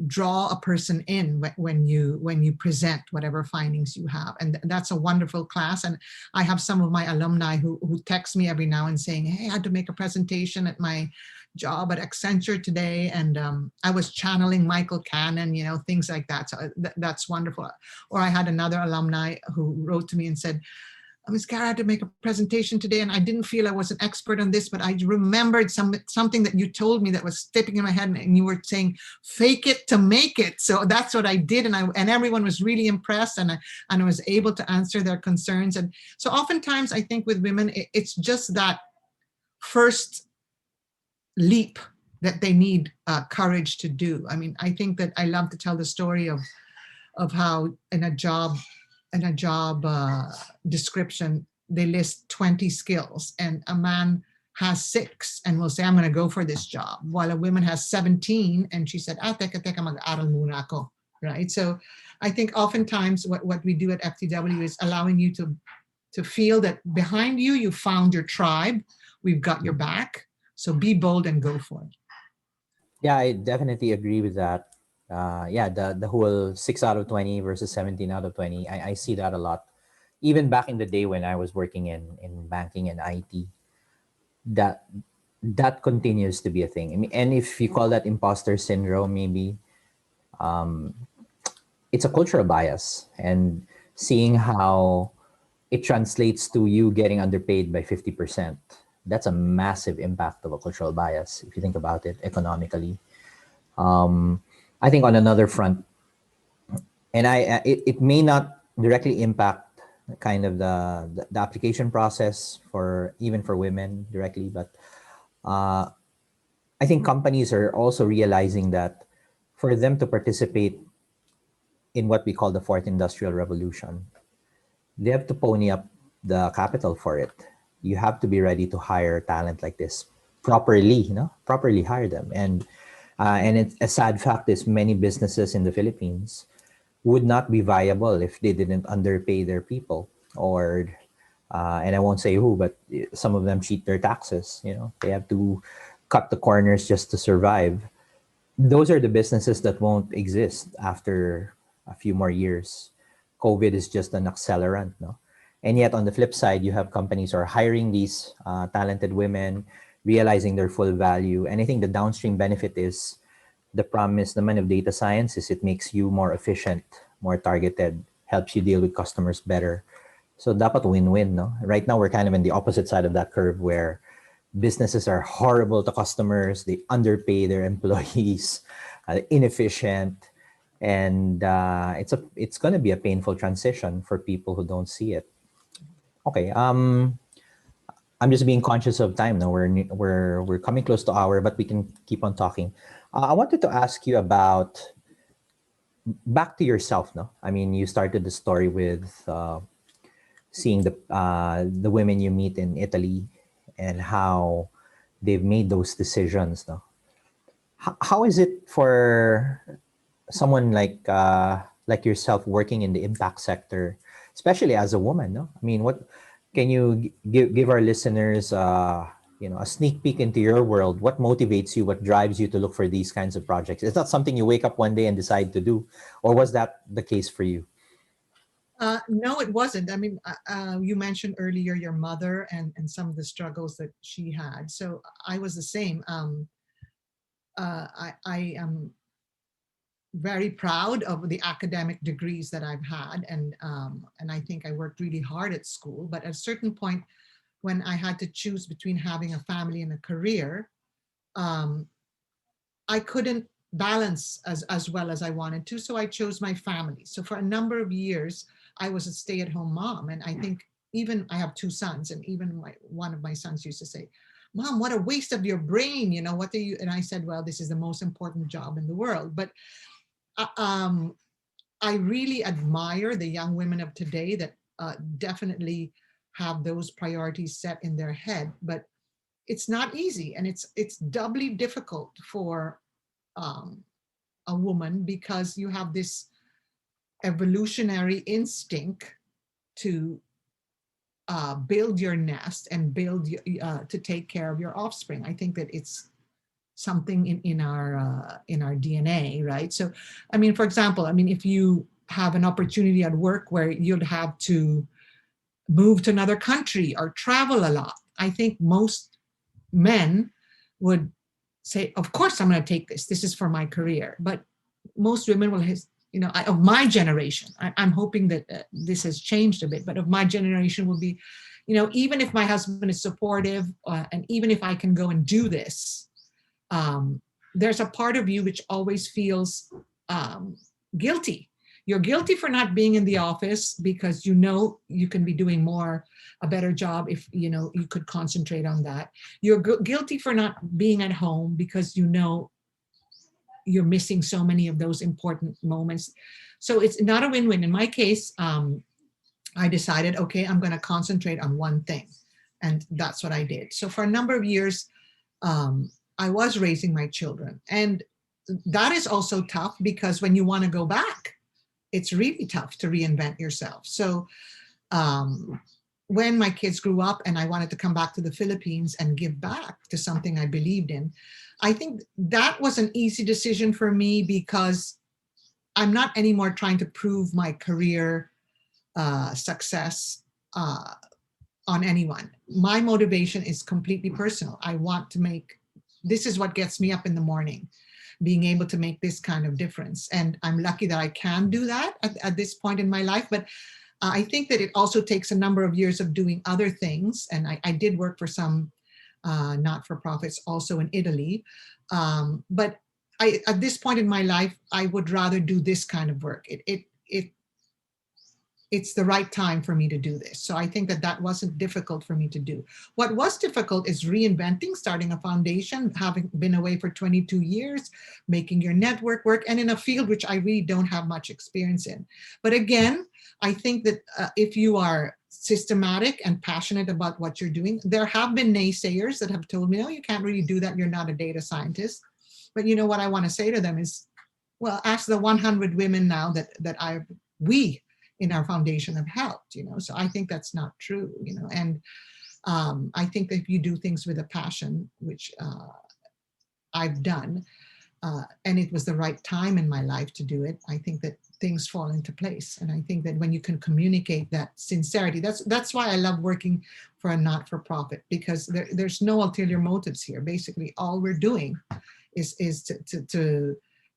draw a person in when you present whatever findings you have. And that's a wonderful class. And I have some of my alumni who text me every now and saying, hey, I had to make a presentation at my job at Accenture today, and I was channeling Michael Cannon, things like that. So that's wonderful. Or I had another alumni who wrote to me and said, Ms. Cara, I had to make a presentation today and I didn't feel I was an expert on this, but I remembered something that you told me that was sticking in my head, and you were saying, fake it to make it. So that's what I did. And everyone was really impressed, and I was able to answer their concerns. And so oftentimes I think with women, it's just that first leap that they need courage to do. I mean, I think that I love to tell the story of how in a job description, they list 20 skills and a man has 6 and will say, I'm going to go for this job, while a woman has 17 and she said, teka, mag-aral muna ako, right? So I think oftentimes what we do at FTW is allowing you to feel that behind you, you found your tribe, we've got your back, so be bold and go for it. Yeah, I definitely agree with that. The whole 6 out of 20 versus 17 out of 20, I see that a lot. Even back in the day when I was working in banking and IT, that continues to be a thing. I mean, and if you call that imposter syndrome, maybe it's a cultural bias, and seeing how it translates to you getting underpaid by 50%. That's a massive impact of a cultural bias if you think about it economically. I think on another front, and it may not directly impact kind of the application process for even for women directly, but I think companies are also realizing that for them to participate in what we call the fourth industrial revolution, they have to pony up the capital for it. You have to be ready to hire talent like this properly, properly hire them. And it's a sad fact is many businesses in the Philippines would not be viable if they didn't underpay their people, or and I won't say who, but some of them cheat their taxes. They have to cut the corners just to survive. Those are the businesses that won't exist after a few more years. COVID is just an accelerant, no? And yet on the flip side, you have companies who are hiring these talented women, realizing their full value. And I think the downstream benefit is the promise naman of data science is it makes you more efficient, more targeted, helps you deal with customers better. So dapat win-win, no? Right now, we're kind of in the opposite side of that curve where businesses are horrible to customers. They underpay their employees, inefficient, and it's going to be a painful transition for people who don't see it. Okay, I'm just being conscious of time now. We're coming close to hour, but we can keep on talking. I wanted to ask you about back to yourself. No, I mean you started the story with seeing the women you meet in Italy and how they've made those decisions. No, how is it for someone like yourself working in the impact sector, especially as a woman? No, I mean, what can you give our listeners? A sneak peek into your world. What motivates you? What drives you to look for these kinds of projects? Is that something you wake up one day and decide to do, or was that the case for you? No, it wasn't. I mean, you mentioned earlier your mother and some of the struggles that she had. So I was the same. I am very proud of the academic degrees that I've had, and I think I worked really hard at school. But at a certain point, when I had to choose between having a family and a career, I couldn't balance as well as I wanted to. So I chose my family. So for a number of years, I was a stay-at-home mom, and I think even I have two sons, and even one of my sons used to say, "Mom, what a waste of your brain! What do you?" And I said, "Well, this is the most important job in the world." But I really admire the young women of today that definitely have those priorities set in their head, but it's not easy, and it's doubly difficult for a woman because you have this evolutionary instinct to build your nest and to take care of your offspring. I think that it's something in our DNA, right? So, I mean, for example, if you have an opportunity at work where you'd have to move to another country or travel a lot, I think most men would say, of course I'm going to take this. This is for my career. But most women will, of my generation, I'm hoping that this has changed a bit, but of my generation will be, even if my husband is supportive and even if I can go and do this, there's a part of you which always feels guilty. You're guilty for not being in the office because you can be doing a better job if you could concentrate on that. You're guilty for not being at home because you're missing so many of those important moments. So it's not a win-win. In my case, I decided, okay, I'm going to concentrate on one thing, and that's what I did. So for a number of years, I was raising my children, and that is also tough because when you want to go back, it's really tough to reinvent yourself. So when my kids grew up and I wanted to come back to the Philippines and give back to something I believed in, I think that was an easy decision for me because I'm not anymore trying to prove my career success on anyone. My motivation is completely personal. I want to this is what gets me up in the morning, being able to make this kind of difference. And I'm lucky that I can do that at this point in my life. But I think that it also takes a number of years of doing other things. And I did work for some not-for-profits also in Italy. But at this point in my life, I would rather do this kind of work. It it's the right time for me to do this. So I think that that wasn't difficult for me to do. What was difficult is reinventing, starting a foundation, having been away for 22 years, making your network work, and in a field which I really don't have much experience in. But again, I think that if you are systematic and passionate about what you're doing, there have been naysayers that have told me, no, you can't really do that. You're not a data scientist. But you know what I want to say to them is, well, ask the 100 women now that we in our foundation have helped, so I think that's not true, and I think that if you do things with a passion, which I've done, and it was the right time in my life to do it, I think that things fall into place. And I think that when you can communicate that sincerity, that's why I love working for a not-for-profit, because there's no ulterior motives here. Basically, all we're doing is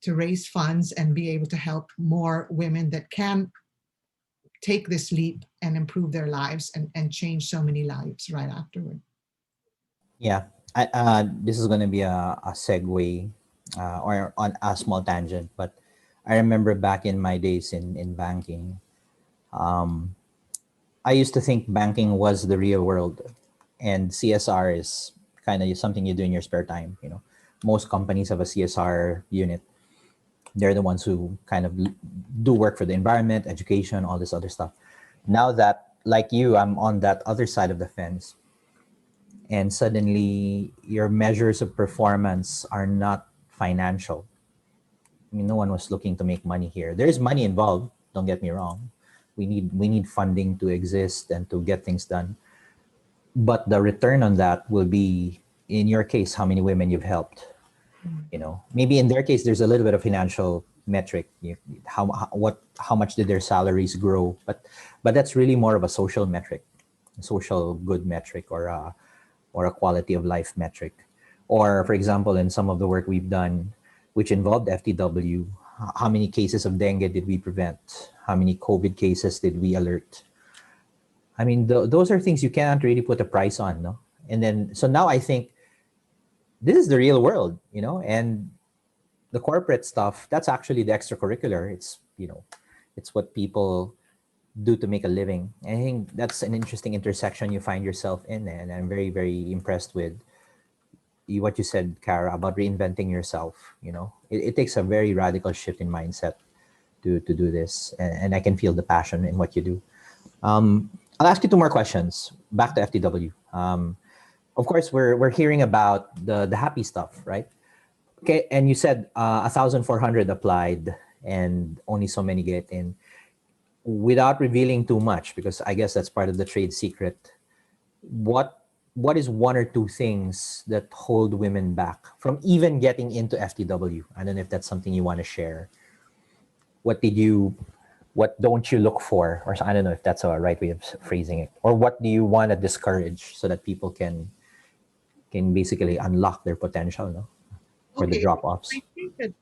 to raise funds and be able to help more women that can take this leap and improve their lives and change so many lives right afterward. Yeah, this is going to be a segue or on a small tangent, but I remember back in my days in banking, um, I used to think banking was the real world, and CSR is kind of something you do in your spare time. Most companies have a CSR unit. They're the ones who kind of do work for the environment, education, all this other stuff. Now that, like you, I'm on that other side of the fence, and suddenly your measures of performance are not financial. I mean, no one was looking to make money here. There is money involved, don't get me wrong. We need funding to exist and to get things done. But the return on that will be, in your case, how many women you've helped. Maybe in their case, there's a little bit of financial metric. How much did their salaries grow? But that's really more of a social metric, a social good metric, or a quality of life metric. Or, for example, in some of the work we've done, which involved FTW, how many cases of dengue did we prevent? How many COVID cases did we alert? I mean, those are things you can't really put a price on, no? And then, so now I think this is the real world, and the corporate stuff, that's actually the extracurricular. It's what people do to make a living. I think that's an interesting intersection you find yourself in, and I'm very, very impressed with what you said, Cara, about reinventing yourself. It takes a very radical shift in mindset to do this, and I can feel the passion in what you do. I'll ask you two more questions. Back to FTW. Of course, we're hearing about the happy stuff, right? Okay, and you said 1,400 applied and only so many get in. Without revealing too much, because I guess that's part of the trade secret, what is one or two things that hold women back from even getting into FTW? I don't know if that's something you want to share. What don't you look for? Or I don't know if that's a right way of phrasing it. Or what do you want to discourage so that people can basically unlock their potential, no? For the Okay, drop-offs. I think that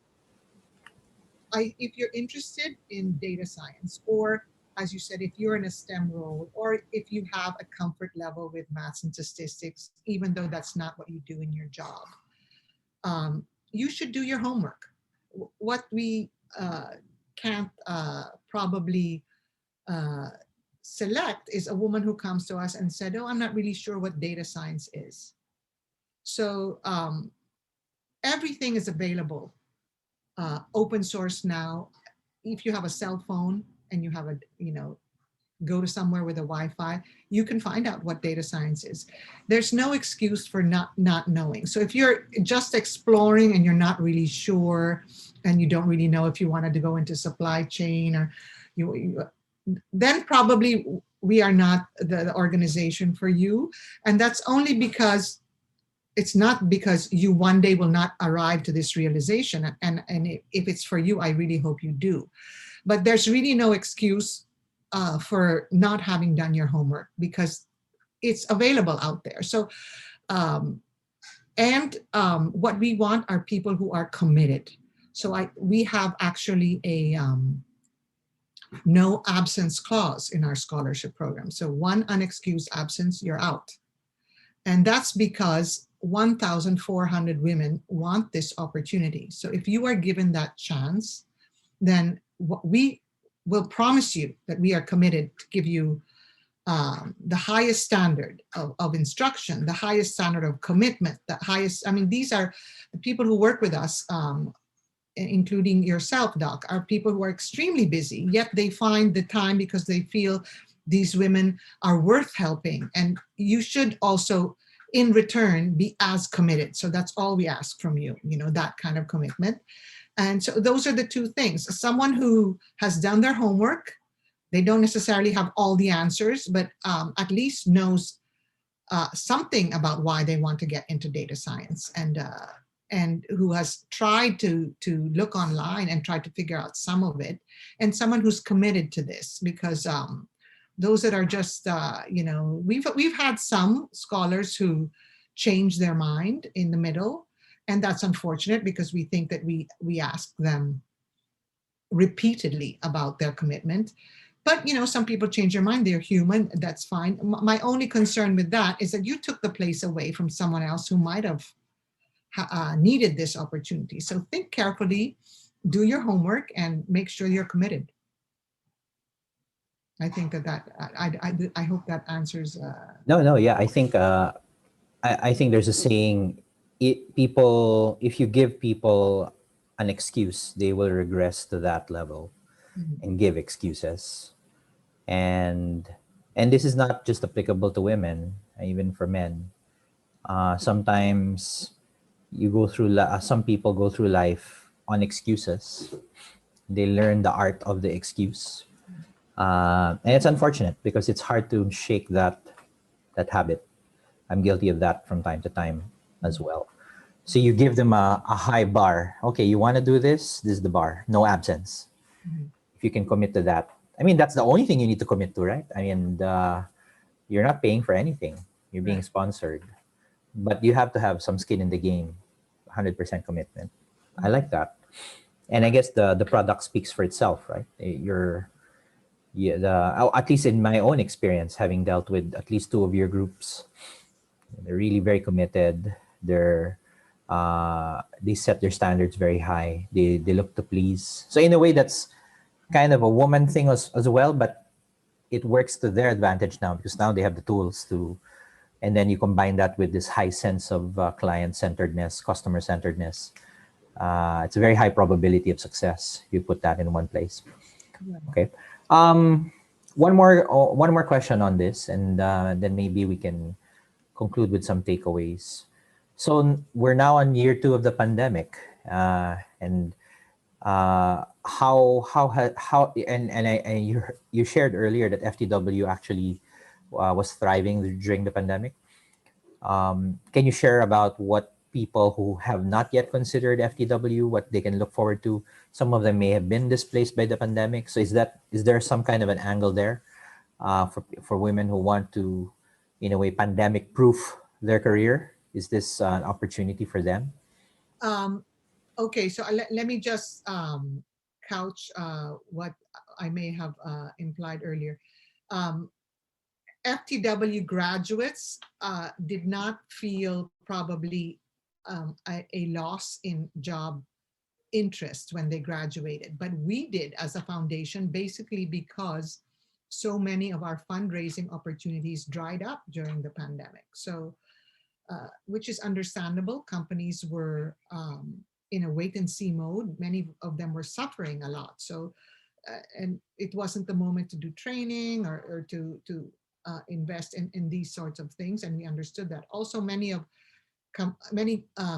if you're interested in data science, or as you said, if you're in a STEM role, or if you have a comfort level with maths and statistics, even though that's not what you do in your job, you should do your homework. What we can't probably select is a woman who comes to us and said, oh, I'm not really sure what data science is. So everything is available, open source now. If you have a cell phone and you have go to somewhere with a Wi-Fi, you can find out what data science is. There's no excuse for not knowing. So if you're just exploring and you're not really sure, and you don't really know if you wanted to go into supply chain, or then probably we are not the organization for you. And that's only because it's not because you one day will not arrive to this realization. And if it's for you, I really hope you do. But there's really no excuse for not having done your homework, because it's available out there. So, what we want are people who are committed. So we have actually a no absence clause in our scholarship program. So one unexcused absence, you're out. And that's because 1,400 women want this opportunity. So if you are given that chance, then will promise you that we are committed to give you the highest standard of instruction, the highest standard of commitment, the highest, I mean, these are the people who work with us, including yourself, Doc, are people who are extremely busy, yet they find the time because they feel these women are worth helping. And you should also, in return, be as committed. So that's all we ask from you, you know, that kind of commitment. And so those are the two things. Someone who has done their homework, they don't necessarily have all the answers, but at least knows something about why they want to get into data science, and who has tried to look online and try to figure out some of it, and someone who's committed to this, because those that are just you know, we've had some scholars who change their mind in the middle, and that's unfortunate because we think that we ask them repeatedly about their commitment. But, you know, some people change their mind. They're human. That's fine. My only concern with that is that you took the place away from someone else who might have needed this opportunity. So think carefully, do your homework, and make sure you're committed. I think I hope that answers. No, yeah. I think there's a saying, if you give people an excuse, they will regress to that level and give excuses. And this is not just applicable to women, even for men. Sometimes some people go through life on excuses. They learn the art of the excuse, and it's unfortunate because it's hard to shake that habit. I'm guilty of that from time to time as well. So you give them a high bar. Okay, you want to do this? This is the bar. No absence. If you can commit to that, I mean, that's the only thing you need to commit to, right? I mean, you're not paying for anything. You're being sponsored. But you have to have some skin in the game, 100% commitment. I like that. And I guess the product speaks for itself, right? At least in my own experience, having dealt with at least two of your groups, they're really very committed. They set their standards very high. They look to please. So in a way, that's kind of a woman thing as well, but it works to their advantage now because now they have the tools to, and then you combine that with this high sense of client-centeredness, customer-centeredness. It's a very high probability of success. You put that in one place. Okay. One more question on this, and then maybe we can conclude with some takeaways. So we're now on year 2 of the pandemic, and you shared earlier that FTW actually was thriving during the pandemic. Can you share about what people who have not yet considered FTW, what they can look forward to? Some of them may have been displaced by the pandemic. So is there some kind of an angle there for women who want to, in a way, pandemic proof their career? Is this an opportunity for them? Okay, so let me just couch what I may have implied earlier. FTW graduates did not feel probably a loss in job interest when they graduated, but we did as a foundation, basically because so many of our fundraising opportunities dried up during the pandemic. So, which is understandable. Companies were in a wait and see mode. Many of them were suffering a lot. So, and it wasn't the moment to do training or to invest in these sorts of things. And we understood that. Also, many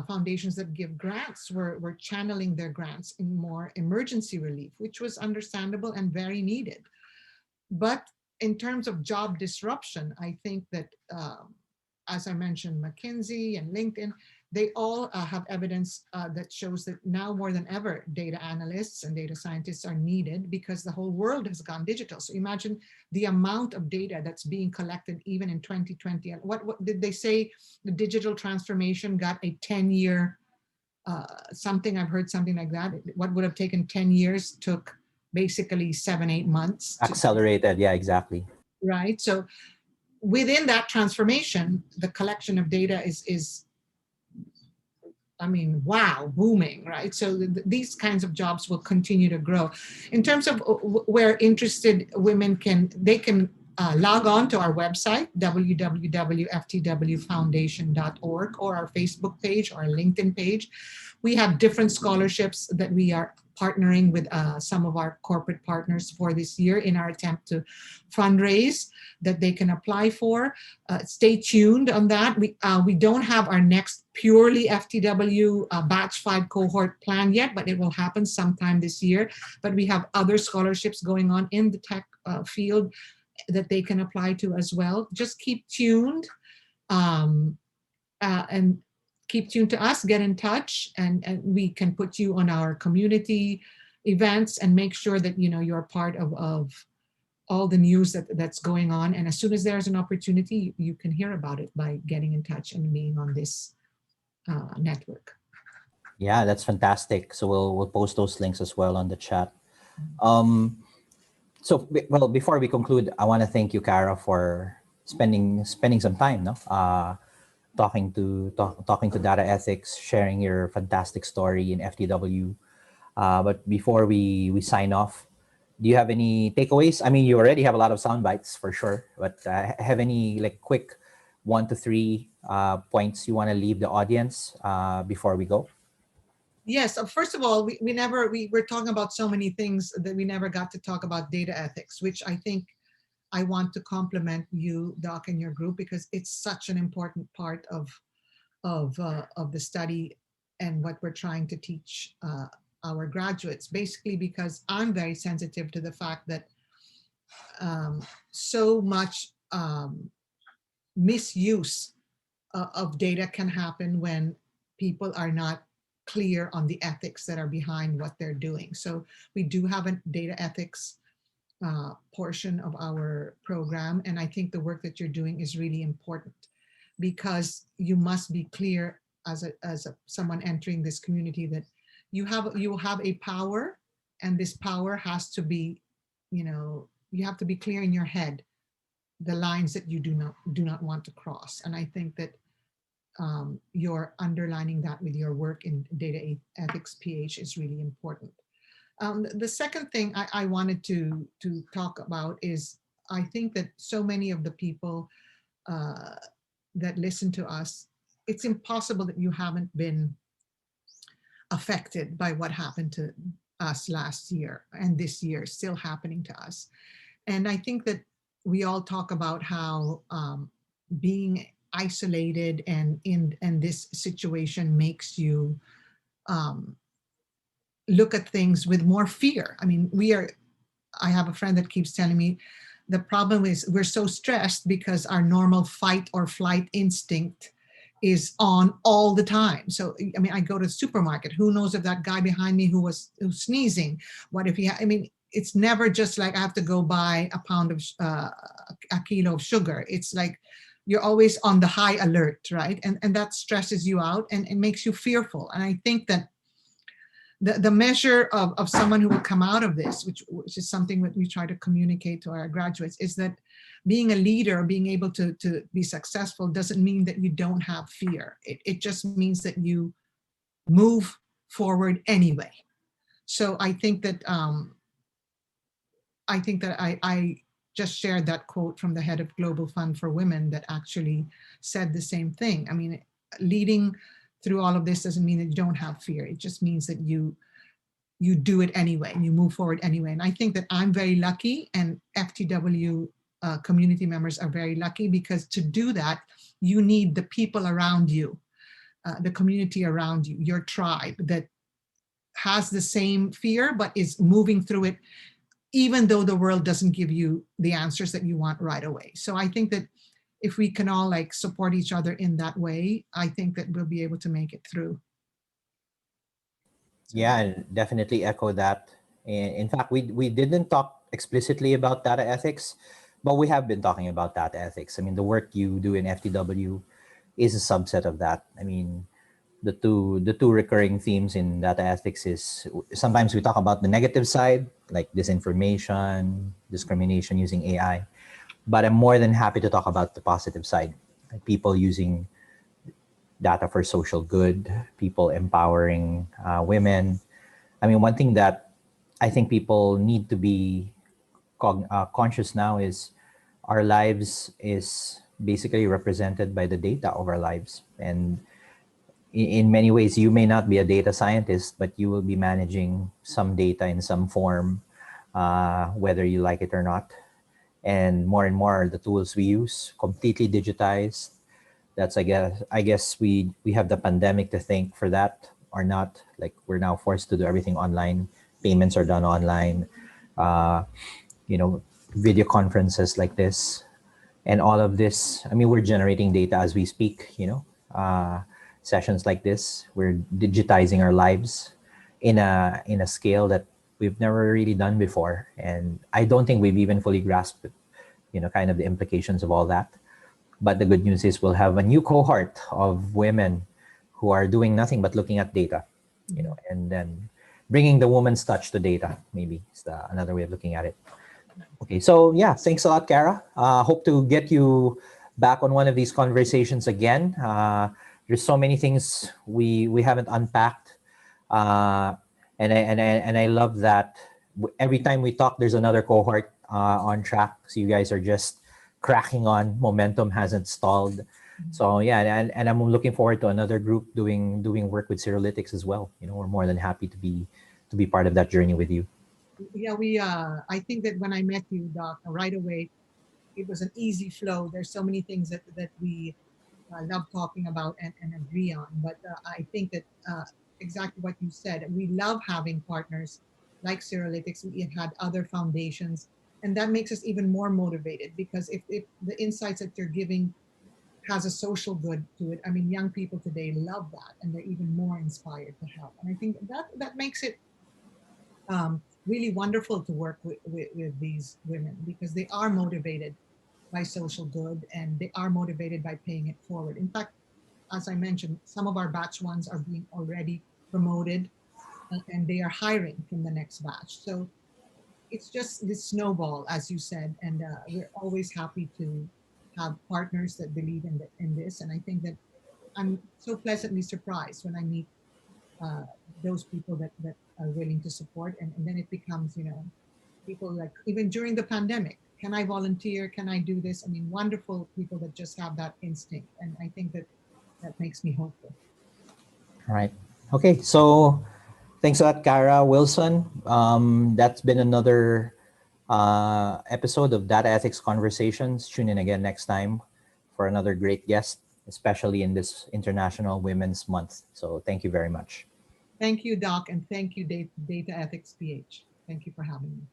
foundations that give grants were channeling their grants in more emergency relief, which was understandable and very needed. But in terms of job disruption, I think that, as I mentioned, McKinsey and LinkedIn, they all have evidence that shows that now more than ever, data analysts and data scientists are needed because the whole world has gone digital. So imagine the amount of data that's being collected even in 2020. And what did they say? The digital transformation got a 10-year something. I've heard something like that. What would have taken 10 years took basically 7-8 months. Accelerated, yeah, exactly. Right. So within that transformation, the collection of data is I mean, wow, booming, right? So these kinds of jobs will continue to grow. In terms of where interested women they can log on to our website, www.ftwfoundation.org, or our Facebook page or our LinkedIn page. We have different scholarships that we are partnering with some of our corporate partners for this year in our attempt to fundraise that they can apply for. Stay tuned on that. We don't have our next purely FTW batch 5 cohort plan yet, but it will happen sometime this year. But we have other scholarships going on in the tech field that they can apply to as well. Just keep tuned and keep tuned to us, get in touch, and we can put you on our community events and make sure that you're part of all the news that's going on. And as soon as there's an opportunity, you can hear about it by getting in touch and being on this network. Yeah, that's fantastic. So we'll post those links as well on the chat. So well, before we conclude, I want to thank you, Cara, for spending some time, talking to data ethics, sharing your fantastic story in FTW. But before we sign off, do you have any takeaways? I mean, you already have a lot of sound bites for sure, but have any like quick 1 to 3 points you want to leave the audience before we go? Yes. First of all, we were talking about so many things that we never got to talk about data ethics, which I think I want to compliment you, Doc, and your group, because it's such an important part of the study and what we're trying to teach our graduates. Basically, because I'm very sensitive to the fact that so much misuse of data can happen when people are not clear on the ethics that are behind what they're doing. So we do have a data ethics portion of our program, and I think the work that you're doing is really important, because you must be clear as someone entering this community that you have a power, and this power has to be, you have to be clear in your head the lines that you do not want to cross. And I think that you're underlining that with your work in data ethics PH is really important. The second thing I wanted to talk about is, I think that so many of the people that listen to us, it's impossible that you haven't been affected by what happened to us last year, and this year still happening to us. And I think that we all talk about how being isolated and in this situation makes you look at things with more fear. I mean, I have a friend that keeps telling me the problem is we're so stressed because our normal fight or flight instinct is on all the time. So, I mean, I go to the supermarket, who knows if that guy behind me who's sneezing, what if I mean, it's never just like I have to go buy a pound of, a kilo of sugar. It's like, you're always on the high alert, right? And that stresses you out and it makes you fearful. And I think that the measure of someone who will come out of this, which is something that we try to communicate to our graduates, is that being a leader, being able to be successful doesn't mean that you don't have fear. It just means that you move forward anyway. So I think that I just shared that quote from the head of Global Fund for Women that actually said the same thing. I mean, leading through all of this doesn't mean that you don't have fear. It just means that you do it anyway and you move forward anyway. And I think that I'm very lucky, and FTW community members are very lucky, because to do that, you need the people around you, the community around you, your tribe that has the same fear but is moving through it, even though the world doesn't give you the answers that you want right away. So I think that if we can all like support each other in that way, I think that we'll be able to make it through. Yeah, I definitely echo that. In fact, we didn't talk explicitly about data ethics, but we have been talking about data ethics. I mean, the work you do in FTW is a subset of that. I mean, the two recurring themes in data ethics is sometimes we talk about the negative side, like disinformation, discrimination using AI, but I'm more than happy to talk about the positive side, like people using data for social good, people empowering women. I mean, one thing that I think people need to be conscious now is our lives is basically represented by the data of our lives. And in many ways, you may not be a data scientist, but you will be managing some data in some form, whether you like it or not. And more, the tools we use completely digitized. That's I guess we have the pandemic to thank for that, or not. Like, we're now forced to do everything online. Payments are done online. Uh, you know, video conferences like this, and all of this. I mean, we're generating data as we speak. Sessions like this, we're digitizing our lives in a scale that we've never really done before, and I don't think we've even fully grasped it, kind of the implications of all that. But the good news is we'll have a new cohort of women who are doing nothing but looking at data, and then bringing the woman's touch to data. Maybe is another way of looking at it. Okay, so yeah, thanks a lot, Cara. Hope to get you back on one of these conversations again. There's so many things we haven't unpacked, uh, and I love that every time we talk, there's another cohort on track. So you guys are just cracking on. Momentum hasn't stalled. So yeah, and I'm looking forward to another group doing work with Serolytics as well. We're more than happy to be part of that journey with you. Yeah, I think that when I met you, Doc, right away, it was an easy flow. There's so many things that we love talking about and agree on. But I think that exactly what you said, we love having partners like Serolytics. We have had other foundations, and that makes us even more motivated, because if the insights that you're giving has a social good to it, I mean, young people today love that, and they're even more inspired to help. And I think that makes it really wonderful to work with these women, because they are motivated by social good, and they are motivated by paying it forward. In fact, as I mentioned, some of our batch ones are being already promoted, and they are hiring from the next batch. So it's just this snowball, as you said, and we're always happy to have partners that believe in this. And I think that I'm so pleasantly surprised when I meet uh, those people that are willing to support, and then it becomes, people like, even during the pandemic, can I volunteer, can I do this? I mean, wonderful people that just have that instinct, and I think that makes me hopeful. All right. Okay. So thanks a lot, Cara Wilson. That's been another episode of Data Ethics Conversations. Tune in again next time for another great guest, especially in this International Women's Month. So thank you very much. Thank you, Doc, and thank you, Data Ethics PH. Thank you for having me.